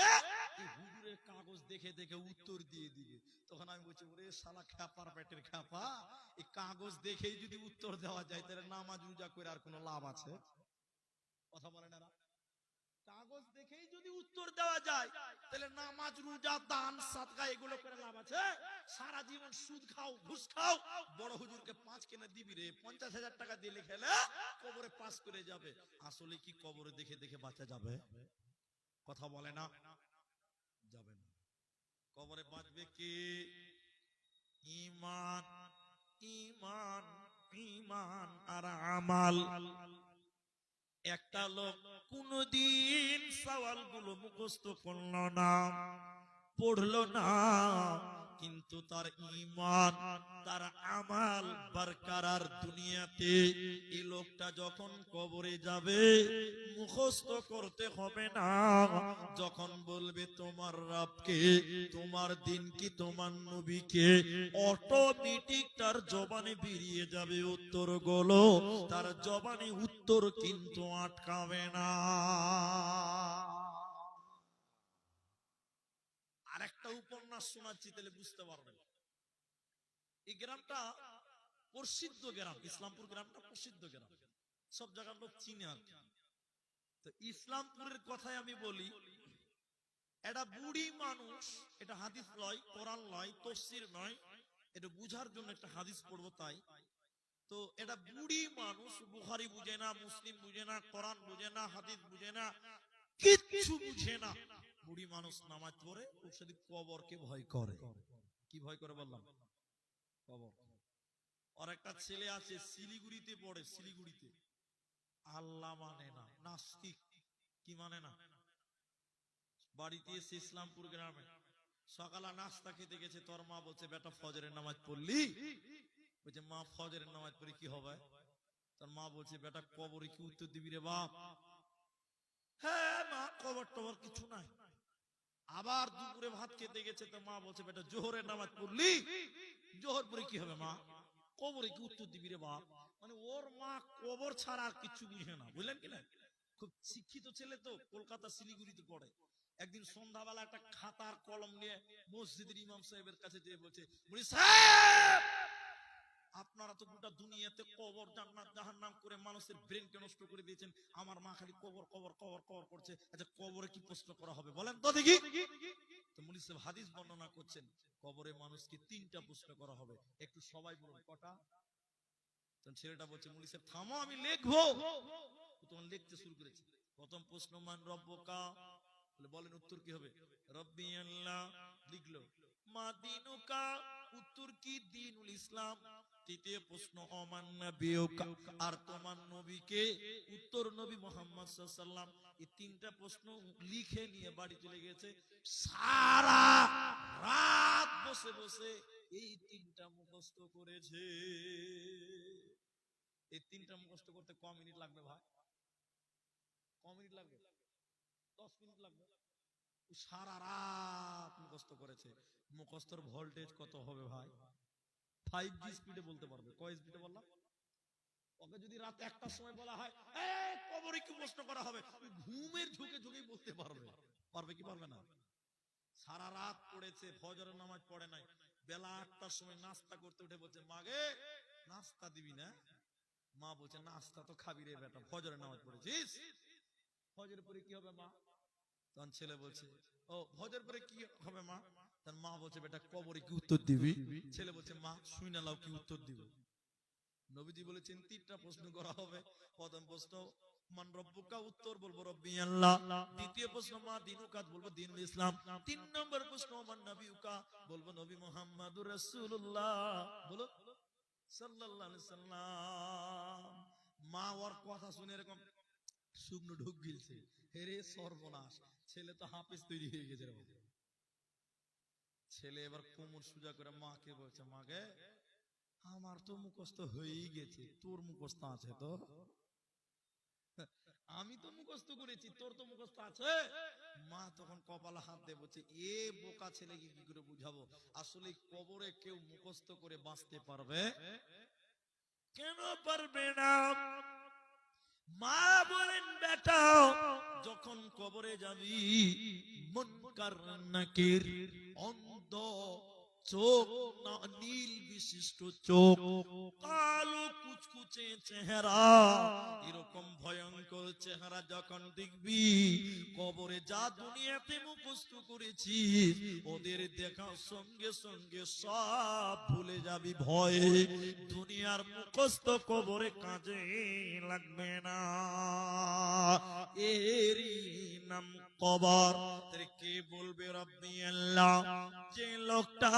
এই হুজুরের কাগজ দেখে দেখে উত্তর দিয়ে দিবে। তখন আমি বলছি, ওরে শালা খ্যাপার পেটের খ্যাপা, এই কাগজ দেখেই যদি উত্তর দেওয়া যায় তাহলে নামাজ রোজা করে আর কোনো লাভ আছে? কথা বলে না। কাগজ দেখেই যদি উত্তর দেওয়া যায়, তাহলে নামাজ, রোজা, দান, সাদকা এগুলো করে লাভ আছে? সারা জীবন সুদ খাও, ঘুষ খাও, বড় হুজুরকে 5 কিনে দিবি রে, 50,000 টাকা দিয়ে লিখেলে কবরে পাস করে যাবে। আসলে কি কবরে দেখে দেখে বাঁচা যাবে? কথা বলে না, যাবে না। কবরে বাঁচবে কি? ঈমান, ঈমান, ঈমান আর আমাল। একটা লোক কোনদিন সওয়ালগুলো মুখস্থ করলো না, পড়লো না, কিন্তু তার ঈমান, তার আমাল বরকরার দুনিয়াতে। এই লোকটা যখন কবরে যাবে, মুখস্থ করতে হবে না। যখন বলবে তোমার রবকে, তোমার দিন কি, তোমার নবীকে, অটোমেটিক তার জবানে বেরিয়ে যাবে উত্তরগুলো। তার জবানে উত্তর কিন্তু আটকাবে না। আর একটা উপন্যাস শোনাচ্ছি, তাহলে বুঝতে পারবেন। এই গ্রামটা প্রসিদ্ধ গ্রাম, ইসলামপুর গ্রামটা প্রসিদ্ধ গ্রাম, সব জায়গার লোক চিনে আর কি। তো ইসলামপুরের কথাই আমি বলি। এটা বুড়ি মানুষ, এটা হাদিস নয়, কোরআন নয়, তাফসীর নয়, এটা বুঝার জন্য একটা হাদিস পড়বো তাই। তো এটা বুড়ি মানুষ, বুখারী বুঝে না, মুসলিম বুঝে না, কোরআন বুঝে না, হাদিস বুঝে না, কিচ্ছু বুঝে না। বুড়ি মানুষ নামাজ পড়ে, ও শুধু কবরকে ভয় করে। কি ভয় করে বললাম? কবর। আর একটা ছেলে আছে শিলিগুড়িতে পড়ে, শিলিগুড়িতে, আল্লাহ মানে না, নাস্তিক। কি মানে না? বাড়িতে এসে ইসলামপুর গ্রামে সকালে নাস্তা খেতে গেছে, তোর মা বলছে বেটা ফজরের নামাজ পড়লি? বলছে মা ফজরের নামাজ পড়ে কি হবে? তোর মা বলছে বেটা কবরে কি উত্তর দিবি রে বাপ? হ্যাঁ মা, কবর টবর কিছু নাই। আবার দুপুরে ভাত খেতে গেছে, তো মা বলছে বেটা জোহরের নামাজ পড়লি? জোহর পরে কি হবে মা? কবরে কি উত্তর দিবি রে বাপ? মানে ওর মা কবর ছাড়া আর কিছু বুঝে না, বুঝলেন কিনা? খুব শিক্ষিত ছেলে তো, কলকাতা শিলিগুড়িতে পড়ে। একদিন সন্ধ্যাবেলা একটা খাতার কলম নিয়ে মসজিদের ইমাম সাহেবের কাছে যেয়ে বলছে, মুফতি সাহেব, আপনারা তো গোটা দুনিয়াতে কবর, জান্নাত, জাহান্নাম করে মানুষের ব্রেনকে নষ্ট করে দিয়েছেন। আমার মা খালি কবর কবর কবর কবর করছে। আচ্ছা কবরে কি প্রশ্ন করা হবে বলেন তো দেখি? তো মুফতি সাহেব হাদিস বর্ণনা করছেন, কবরে মানুষকে 3টা প্রশ্ন করা হবে। একটু সবাই বলুন কটা? ছেলেটা বলছে মুফতি সাহেব থামো, আমি লিখবো। তখন লিখতে শুরু করেছে। প্রথম প্রশ্ন মান রব্বুকা, বলেন উত্তর কি হবে? রব্বি আল্লাহ, লিখলো। মা দিনুকা, উত্তর কি? দ্বীনুল ইসলাম। তৃতীয় প্রশ্ন অমান নবিয়ুকা, আর তোমার নবীকে? উত্তর নবী মুহাম্মদ সাল্লাল্লাহু আলাইহি ওয়াসাল্লাম। এই 3টা প্রশ্ন লিখে নিয়ে বাড়ি চলে গেছে। সারা রাত বসে বসে এই 3টা মুখস্থ করেছে। এই 3টা মুখস্থ করতে ক মিনিট লাগবে ভাই? ক মিনিট লাগবে? 10 মিনিট লাগবে। সারা রাত মুখস্থ করেছে। মুখস্থর ভোল্টেজ কত হবে ভাই? 5G স্পিডে বলতে পারবে। কয় স্পিডে বললাম? ওকে যদি রাত 1টার সময় বলা হয় এই কবরে কি প্রশ্ন করা হবে, ঘুমের ঝুঁকে ঝুঁকেই বলতে পারবে। পারবে কি পারবে না? সারা রাত পড়েছে, ফজরের নামাজ পড়ে নাই। বেলা 8টার সময় নাস্তা করতে উঠে বলছে মাগে নাস্তা দিবি না? মা বলছে নাস্তা তো খাবি রে বেটা, ফজরের নামাজ পড়েছিস। ফজরের পরে কি হবে মা? তখন ছেলে বলছে ও ফজর পরে কি হবে মা? তার মা বলছে বেটা কবরে কি উত্তর দিবি? ছেলে বলছে মা শুই না লাও কি উত্তর দিব? নবীজি বলেছেন 3টা প্রশ্ন করা হবে। প্রথম প্রশ্ন মান রব্বুকা, উত্তর বলবো রব্বি আল্লাহ। দ্বিতীয় প্রশ্ন মা দিনুকা, বলবো দ্বীনুল ইসলাম। 3 নম্বর প্রশ্ন মান নবিয়ুকা, বলবো নবী মুহাম্মদুর রাসূলুল্লাহ, বলো সাল্লাল্লাহু আলাইহি সাল্লাম। মা ওর কথা শুনে এরকম শুকনো ঢুক গিলছে, হেরে সর্বনাশ, ছেলে তো হাফেজ তৈরি হয়ে গেছে। ছেলে এবার কোমর সোজা করে মাকে বলছে মাকে আমার তো মুখস্থ হয়েই গেছে, তোর মুখস্থ আছে তো? আমি তো মুখস্থ করেছি, তোর তো মুখস্থ আছে? মা তখন কপালে হাত দিয়ে বলছে এ বোকা ছেলেকে কি করে বুঝাবো, আসলে কবরে কেউ মুখস্থ করে বাঁচতে পারবে? কেন পারবে না? মা বলেন বেটা যখন কবরে যাবি, মুনকার নাকির, অন্ধ চোখ, নীল বিশিষ্ট চোখ, কালো কুচকুচে মুচমুচে চেহারা, এরকম ভয়ঙ্কর চেহারা যখন দেখবি, কবরে যা দুনিয়াতে মুখস্থ করেছিস ওদের দেখা সঙ্গে সঙ্গে সব ভুলে যাবি ভয়ে। দুনিয়ার মুখস্থ কবরে কাজে লাগবে না। এরই নাম কবর। কে বলবে রব্বি আল্লাহ? যে লোকটা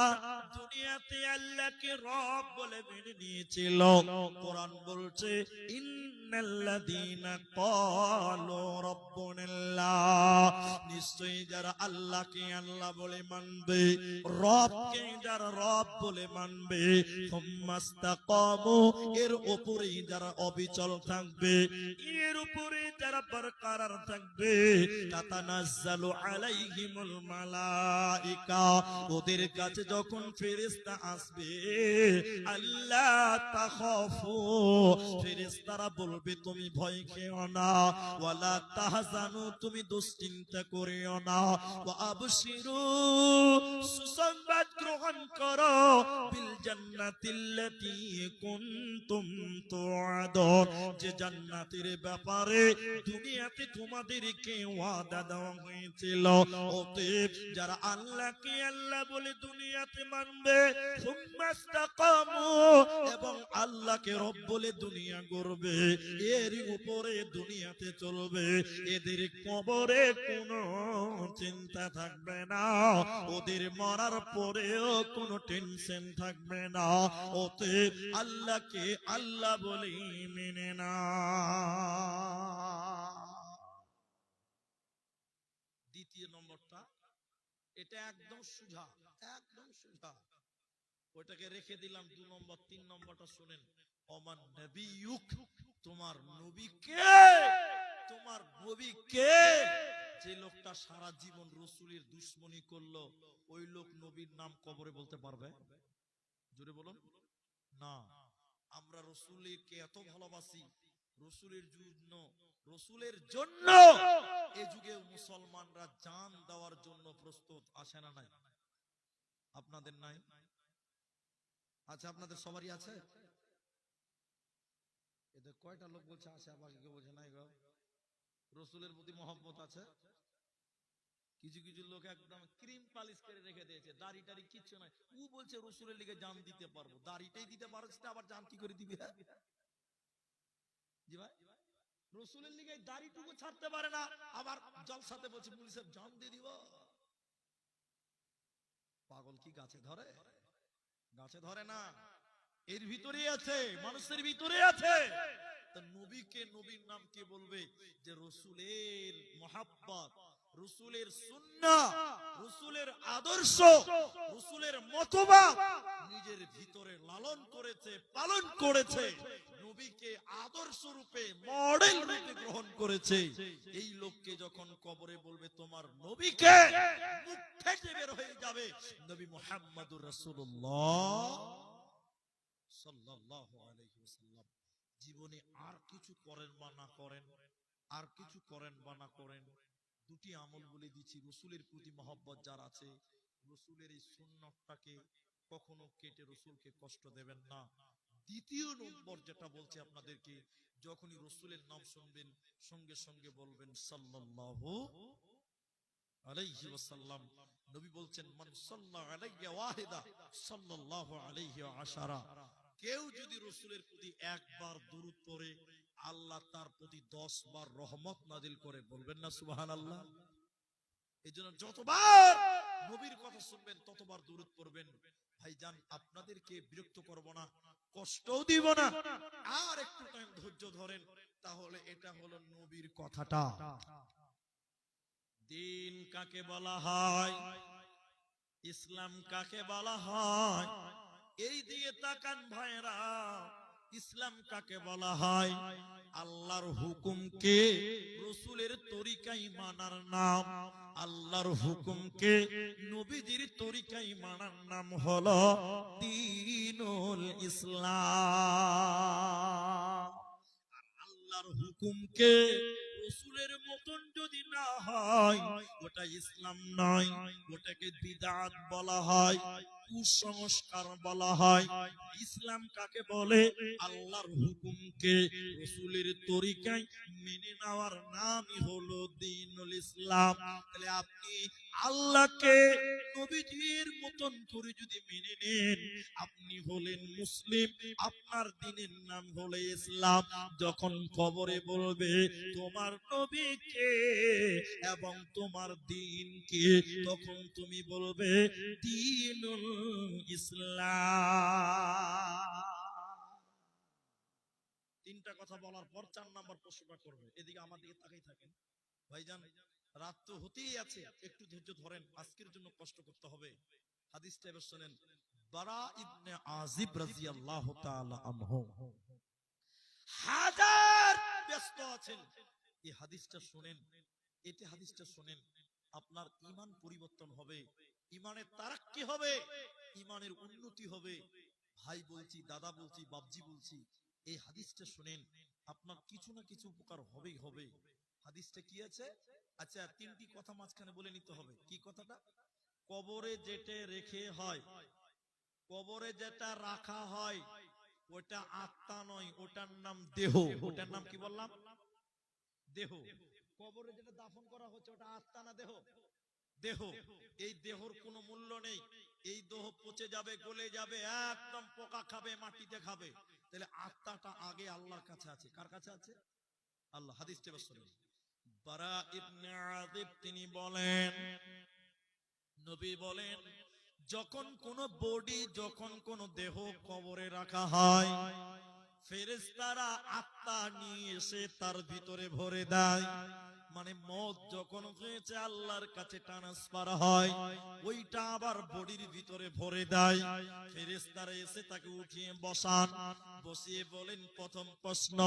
দুনিয়াতে আল্লাহকে রব বলে মেনে নিয়েছিল। কোরআন বলছে ইন্নাল্লাযীনা ক্বালু রাব্বুনাল্লাহ, নিশ্চয়ই যারা আল্লাহকে আল্লাহ বলে মানবে, রবকে যারা রব বলে মানবে, সুম্মাস্তাকামু, এর উপরেই যারা অবিচল থাকবে, এর উপরে যারা বরকরার থাকবে, তাতানাজ্জালু আলাইহিমুল মালাইকা, ওদের কাছে যখন ফেরেশতা আসবে, আল্লাহ তাখাফু, ফেরেশতারা বলবে তুমি ভয় খেও না, ওয়ালা তাহজানু, তুমি দুশ্চিন্তা করিও না, ওয়া আবশিরু, সুসংবাদ গ্রহণ করো, বিল জান্নাতিল্লাতী কুনতুম তুআদুন, যে জান্নাতের ব্যাপারে দুনিয়াতে তোমাদেরকে ওয়াদা দেওয়া হয়েছিল। অতএব যারা আল্লাহকে আল্লাহ বলে দুনিয়াতে মানবে, সুম্মাস্তাকামু, এবং আল্লাহকে রব বলে দুনিয়া গড়বে, এর উপরে দুনিয়াতে চলবে, এদের কবরে কোনো চিন্তা থাকবে না, ওদের মরার পরেও কোনো টেনশন থাকবে না। অতএব আল্লাহকে আল্লাহ বলে মেনে না। দ্বিতীয় নম্বরটা, এটা একদম সুজা, একদম সুজা, ওটাকে রেখে দিলাম 2 নম্বর। 3 নম্বরটা শুনেন, ওমান নবিয়ুক, তোমার নবী কে? তোমার নবী কে? যে লোকটা সারা জীবন রাসূলের দুশমনি করলো, ওই লোক নবীর নাম কবরে বলতে পারবে? জোরে বলুন না। আমরা রাসূলকে এত ভালোবাসি, রাসূলের জন্য এই যুগে মুসলমানরা জান দেওয়ার জন্য প্রস্তুত, আসে না? নাই? আপনাদের নাই? আচ্ছা, আপনাদের সবারই আছে? এদের কয়টা লোক বলছে আছে, আবার কেউ বলছে নাই গো? রাসূলের প্রতি মহব্বত আছে। কিছু কিছু লোক একদম ক্রিম পালিশ করে রেখে দিয়েছে, দাড়ি টাড়ি কিচ্ছু নাই, ও বলছে রাসূলের লিগে জান দিতে পারবো। দাড়িটাই দিতে পারছ না, আবার জান কি করে দিবি? জি ভাই, রাসূলের লিগে দাড়িটুকু ছাড়তে পারে না, আবার জলসাতে বলছে পুলিশের জান দিয়ে দিব। পাগল কি গাছে ধরে? গাছে ধরে না, এর ভিতরেই আছে, মানুষের ভিতরে আছে। তা নবীকে, নবীর নাম কে বলবে? যে রাসূলের মহব্বত, রাসূলের সুন্নাহ, রাসূলের আদর্শ, রাসূলের মতবাদ নিজের ভিতরে লালন করেছে, পালন করেছে, নবীকে আদর্শ রূপে, মডেল রূপে গ্রহণ করেছে, এই লোককে যখন কবরে বলবে তোমার নবীকে, মুখ থেকে বের হয়ে যাবে নবী মুহাম্মদুর রাসূলুল্লাহ সাল্লাল্লাহু আলাইহি ওয়াসাল্লাম। জীবনে আর কিছু করেন বা না করেন, আর কিছু করেন বা না করেন, দুটি আমল বলে দিচ্ছি। রাসূলের প্রতি মহব্বত যার আছে, রাসূলের এই সুন্নাতটাকে কখনো কেটে রাসূলকে কষ্ট দেবেন না। দ্বিতীয় নম্বর যেটা বলছি আপনাদেরকে, যখনই রাসূলের নাম শুনবেন সঙ্গে সঙ্গে বলবেন সাল্লাল্লাহু আলাইহি ওয়াসাল্লাম। নবী বলছেন মান সাল্লা আলাইয়া ওয়াহিদা সাল্লাল্লাহু আলাইহি ওয়া আশারা, কেউ যদি রাসূলের প্রতি একবার দরুদ পড়ে, আল্লাহ তার প্রতি 10 বার রহমত নাজিল করে। বলবেন না সুবহানাল্লাহ? এইজন্য যতবার নবীর কথা শুনবেন ততবার দরুদ পড়বেন। ভাইজান, আপনাদেরকে বিরক্ত করব না, কষ্টও দিব না, আর একটু টাইম ধৈর্য ধরেন, তাহলে এটা হলো নবীর কথাটা। দিন কাকে বলা হয়, ইসলাম কাকে বলা হয়, এই দিকে তাকান ভাইরা। ইসলাম কাকে বলা হয়? আল্লাহর হুকুমকে রাসূলের তরিকায় মানার নাম। আল্লাহর হুকুমকে নবীজির তরিকায় মানার নাম হলো দ্বীনুল ইসলাম। আল্লাহর হুকুমকে রসুলের মতন যদি না হয় ওটা ইসলাম নয়, ওটাকে বিদআত বলা হয়, কুসংস্কার বলা হয়। ইসলাম কাকে বলে? আল্লাহর হুকুমকে রসুলের তরিকায় মেনে নেওয়ার নামই হলো দ্বীনুল ইসলাম। তাহলে আপনি আল্লাহকে নবীজির মতন করে যদি মেনে নেন, আপনি হলেন মুসলিম, আপনার দ্বীনের নাম হলো ইসলাম। যখন কবরে বলবে তোমার নবীকে এবং তোমার দ্বীনকে, তখন তুমি বলবে দ্বীনুল ইসলাম। তিনটা কথা বলার পর 4 নাম্বার প্রশ্নটা করবে। এদিকে আমার দিকে তাকাই থাকেন ভাইজান, রাত তো হতেই আছে, একটু ধৈর্য ধরেন, আজকের জন্য কষ্ট করতে হবে। হাদিসটা এবার শুনেন। বারা ইবনে আজিব রাদিয়াল্লাহু তাআলা আনহু হাজার ব্যস্ত আছেন, এই হাদিসটা শুনেন, এতে হাদিসটা শুনেন, আপনার ঈমান পরিবর্তন হবে, ঈমানের তারাক্কি হবে, ঈমানের উন্নতি হবে। ভাই বলছি, দাদা বলছি, বাপজি বলছি, এই হাদিসটা শুনেন, আপনার কিছু না কিছু উপকার হবেই হবে। হাদিসটা কি আছে? আচ্ছা, তিনটি কথা মাঝখানে বলে নিতে হবে। কি কথাটা? কবরে যেটা রেখে হয়, কবরে যেটা রাখা হয়, ওটা আত্মা নয়, ওটার নাম দেহ। ওটার নাম কি বললাম? দেহ। কবরে যেটা দাফন করা হচ্ছে ওটা আত্মা না দেহ? দেহ। এই দেহর কোনো মূল্য নেই, এই দেহ পচে যাবে, গলে যাবে, একদম পোকা খাবে, মাটিতে খাবে। তাহলে আত্মাটা আগে আল্লাহর কাছে আছে। কার কাছে আছে? আল্লাহ। হাদিসটা শুনুন। বারা ইবনে আযিব তিনি বলেন, নবী বলেন, যখন কোন বডি, যখন কোন দেহ কবরে রাখা হয়, ফেরেশতারা আত্মা নিয়ে এসে তার ভিতরে ভরে দেয়। মানে মওত যখন হয়েছে আল্লাহর কাছে ট্রান্সফার হয়, ওইটা আবার বডির ভিতরে ভরে দেয়। ফেরেশতারা এসে তাকে উঠিয়ে বসান, বসিয়ে বলেন, প্রথম প্রশ্ন,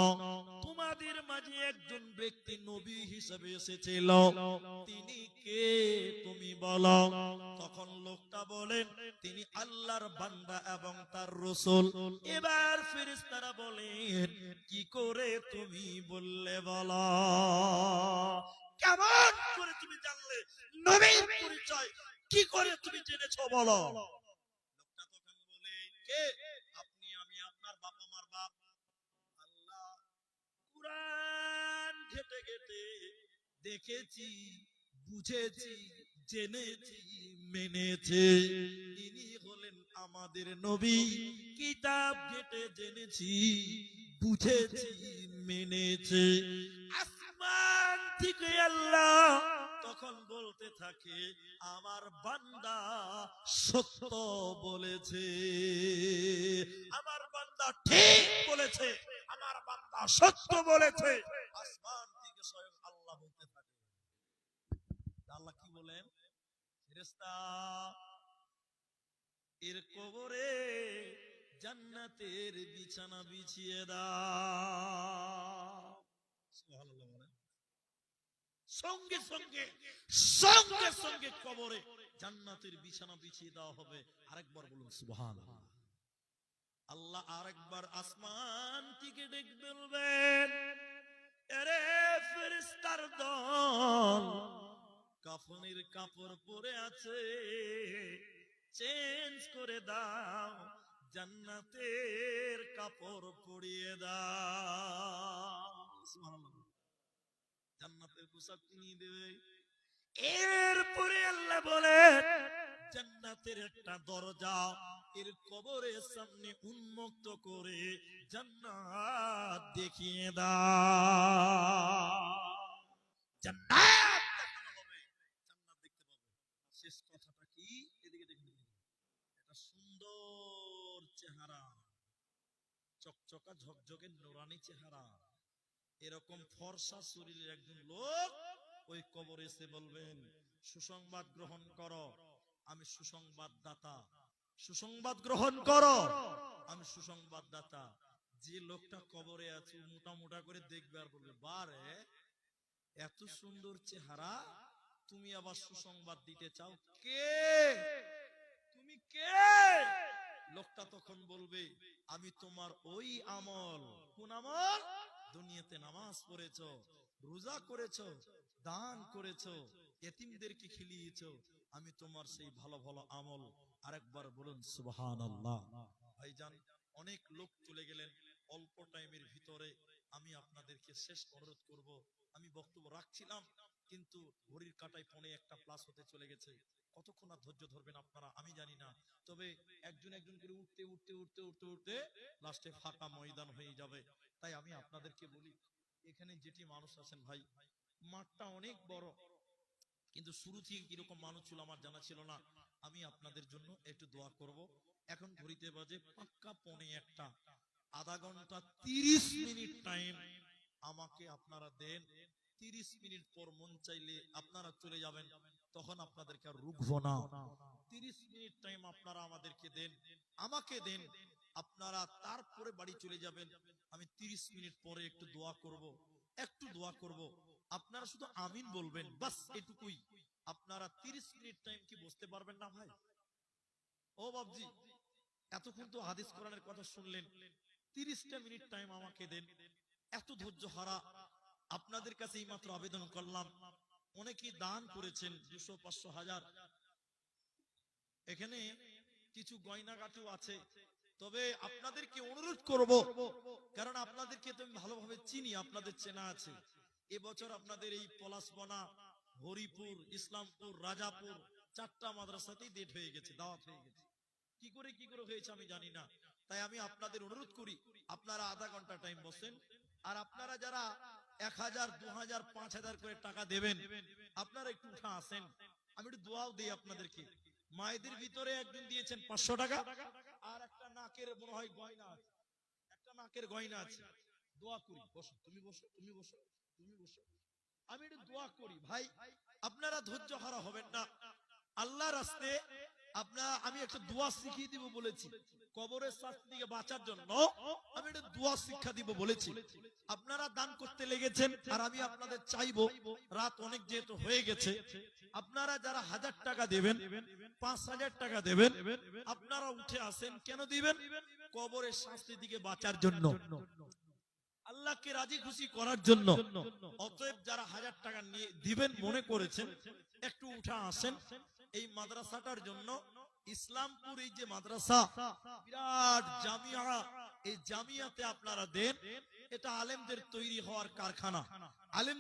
তোমাদের মাঝে একজন ব্যক্তি নবী হিসেবে এসেছিল, তিনি কে? তুমি বলো। তখন লোকটা বলেন, তিনি আল্লাহর বান্দা এবং তার রাসূল। এবার ফেরেশতারা বলেন, কি করে তুমি বললে বলো? কেমন করে তুমি জানলে নবীর পরিচয়? কি করে তুমি জেনেছো বলো? লোকটা তখন বলে, কে? আপনি, আমি, আপনার বাপ, আমার বাপ। আল্লাহ কুরআন ঘেটে ঘেটে দেখেছি, বুঝেছি, জেনেছি, মেনেছি, ইনি হলেন আমাদের নবী। কিতাব ঘেটে জেনেছি, বুঝেছি, মেনেছি। আসমান থেকে আল্লাহ তখন বলতে থাকে, আমার বান্দা সত্য বলেছে, আমার বান্দা ঠিক বলেছে, আমার বান্দা সত্য বলেছে। আসমান থেকে স্বয়ং আল্লাহ বলতে থাকে। আল্লাহ কি বলেন? ফেরেশতা, এর কবরে জান্নাতের বিছানা বিছিয়ে দাও। সুবহানাল্লাহ বলেন। সঙ্গে সঙ্গে সঙ্গে সঙ্গে কবরে জান্নাতের বিছানা বিছিয়ে দেওয়া হবে। আরেকবার বলুন সুবহানাল্লাহ। আল্লাহ আরেকবার আসমান থেকে ডেকে বলবেন, আরে ফেরেশতার দল, কাফনের কাপড় পরে আছে, চেঞ্জ করে দাও, জান্নাতের কাপড় পরিয়ে দাও। সুবহানাল্লাহ। জান্নাতের পোশাক কিনিয়ে দেবে। এরপরে আল্লাহ বলেন, জান্নাতের একটা দরজা এর কবরের সামনে উন্মুক্ত করে জান্নাত দেখিয়ে দাও। জান্নাত দেখানো হবে, জান্নাত দেখতে পাবে। শেষ কথাটা কি? এদিকে দেখুন, এটা সুন্দর চেহারা, চকচকা ঝকঝকে নুরানি চেহারা, এরকম ফর্সা শরীরের একজন লোক ওই কবরে এসে বলবেন, সুসংবাদ গ্রহণ করো, আমি সুসংবাদদাতা, সুসংবাদ গ্রহণ করো, আমি সুসংবাদদাতা। যে লোকটা কবরে আছে মোটা মোটা করে দেখবে আর বলবে, বারে এত সুন্দর চেহারা, তুমি আবার সুসংবাদ দিতে চাও, কে তুমি, কে? লোকটা তখন বলবে, আমি তোমার ওই আমল। কোন আমল? দুনিয়াতে নামাজ পড়েছো, রোজা করেছো, দান করেছো, এতিমদেরকে খিলিয়েছো, আমি তোমার সেই ভালো ভালো আমল আরেকবার বলুন সুবহানাল্লাহ। ভাইজান, অনেক লোক চলে গেলেন অল্প টাইমের ভিতরে। আমি আপনাদেরকে শেষ অনুরোধ করব, আমি বক্তব্য রাখছিলাম কিন্তু ঘড়ির কাঁটায় 1:45 হতে চলে গেছে। কতক্ষণ আর ধৈর্য ধরবেন আপনারা আমি জানি না, তবে একজন একজন করে উঠতে উঠতে উঠতে উঠতে উঠতে লাস্টে ফাঁকা ময়দান হয়ে যাবে। তাই আমি আপনাদেরকে বলি, এখানে যেটি মানুষ আছেন ভাই, মাঠটা অনেক বড়, কিন্তু শুরু থেকে কিরকম মানুষ ছিল আমার জানা ছিল না। আমি আপনাদের জন্য একটু দোয়া করব। এখন ঘড়িতে বাজে পাক্কা 1:45, আধা ঘন্টা 30 মিনিট টাইম আমাকে আপনারা দেন। 30 মিনিট পর মন চাইলে আপনারা চলে যাবেন, তখন আপনাদেরকে আর রুখবো না। 30 মিনিট টাইম আপনারা আমাদেরকে দেন, আমাকে দেন, আপনারা তারপরে বাড়ি চলে যাবেন। আমি 30 মিনিট পরে একটু দোয়া করব, একটু দোয়া করব, আপনারা শুধু আমিন বলবেন, বাস এটুকুই। আপনারা 30 মিনিট টাইম কি বসতে পারবেন না ভাই? ও বাবজি, এতক্ষণ তো হাদিস কোরআনের কথা শুনলেন, 30টা মিনিট টাইম আমাকে দেন। এত ধৈর্য হারা আপনাদের কাছে এই মাত্র আবেদন করলাম। অনেকেই দান করেছেন 200, 500, 1000। এখানে কিছু গয়নাগাটিও আছে, তবে আপনাদেরকে অনুরোধ করব, কারণ আপনাদেরকে তো আমি ভালোভাবে চিনি, আপনাদের চেনা আছে। এবছর আপনাদের এই পলাশবনা, হরিপুর, ইসলামপুর, রাজাপুর 4টা মাদ্রাসাতেই ডেট হয়ে গেছে, দাওয়াত হয়ে গেছে। কি করে হয়েছে আমি জানি না। তাই আমি আপনাদের অনুরোধ করি, আপনারা আধা ঘন্টা টাইম বসেন। আর আপনারা যারা 1000, 2000, 5000 করে টাকা দেবেন, আপনারা একটু উঠা আসেন, আমি একটু দোয়াও দিই আপনাদেরকে। মায়েদের ভিতরে একজন দিয়েছেন 500 টাকা, আর একটা নাকের মনে হয় গয়না আছে, একটা নাকের গয়না আছে। দোয়া করি, বসো, তুমি বসো, তুমি বসো, তুমি বসো, আমি একটু দোয়া করি। ভাই, আপনারা ধৈর্য হারা হবেন না আল্লাহর রাস্তে। আমি একটা দোয়া শিখিয়ে দিব বলেছি, কবরের শাস্তি থেকে বাঁচার জন্য আমি একটা দোয়া শিক্ষা দিব বলেছি। আপনারা দান করতে লেগেছেন, আর আমি আপনাদের চাইবো, রাত অনেক যেহেতু হয়ে গেছে, আপনারা যারা 1000 টাকা দেবেন, 5000 টাকা দেবেন, আপনারা উঠে আসেন। কেন দিবেন? কবরের শাস্তি থেকে বাঁচার জন্য, আল্লাহকে রাজি খুশি করার জন্য। অতএব যারা 1000 টাকা নিয়ে দিবেন মনে করেছেন, একটু উঠা আসেন এই মাদ্রাসাটার জন্য। ইসলামপুর এই যে মাদ্রাসা, বিরাট জামিয়া, এই জামিয়াতে আপনারা দেন। এটা আলেমদের তৈরি হওয়ার কারখানা, আলেম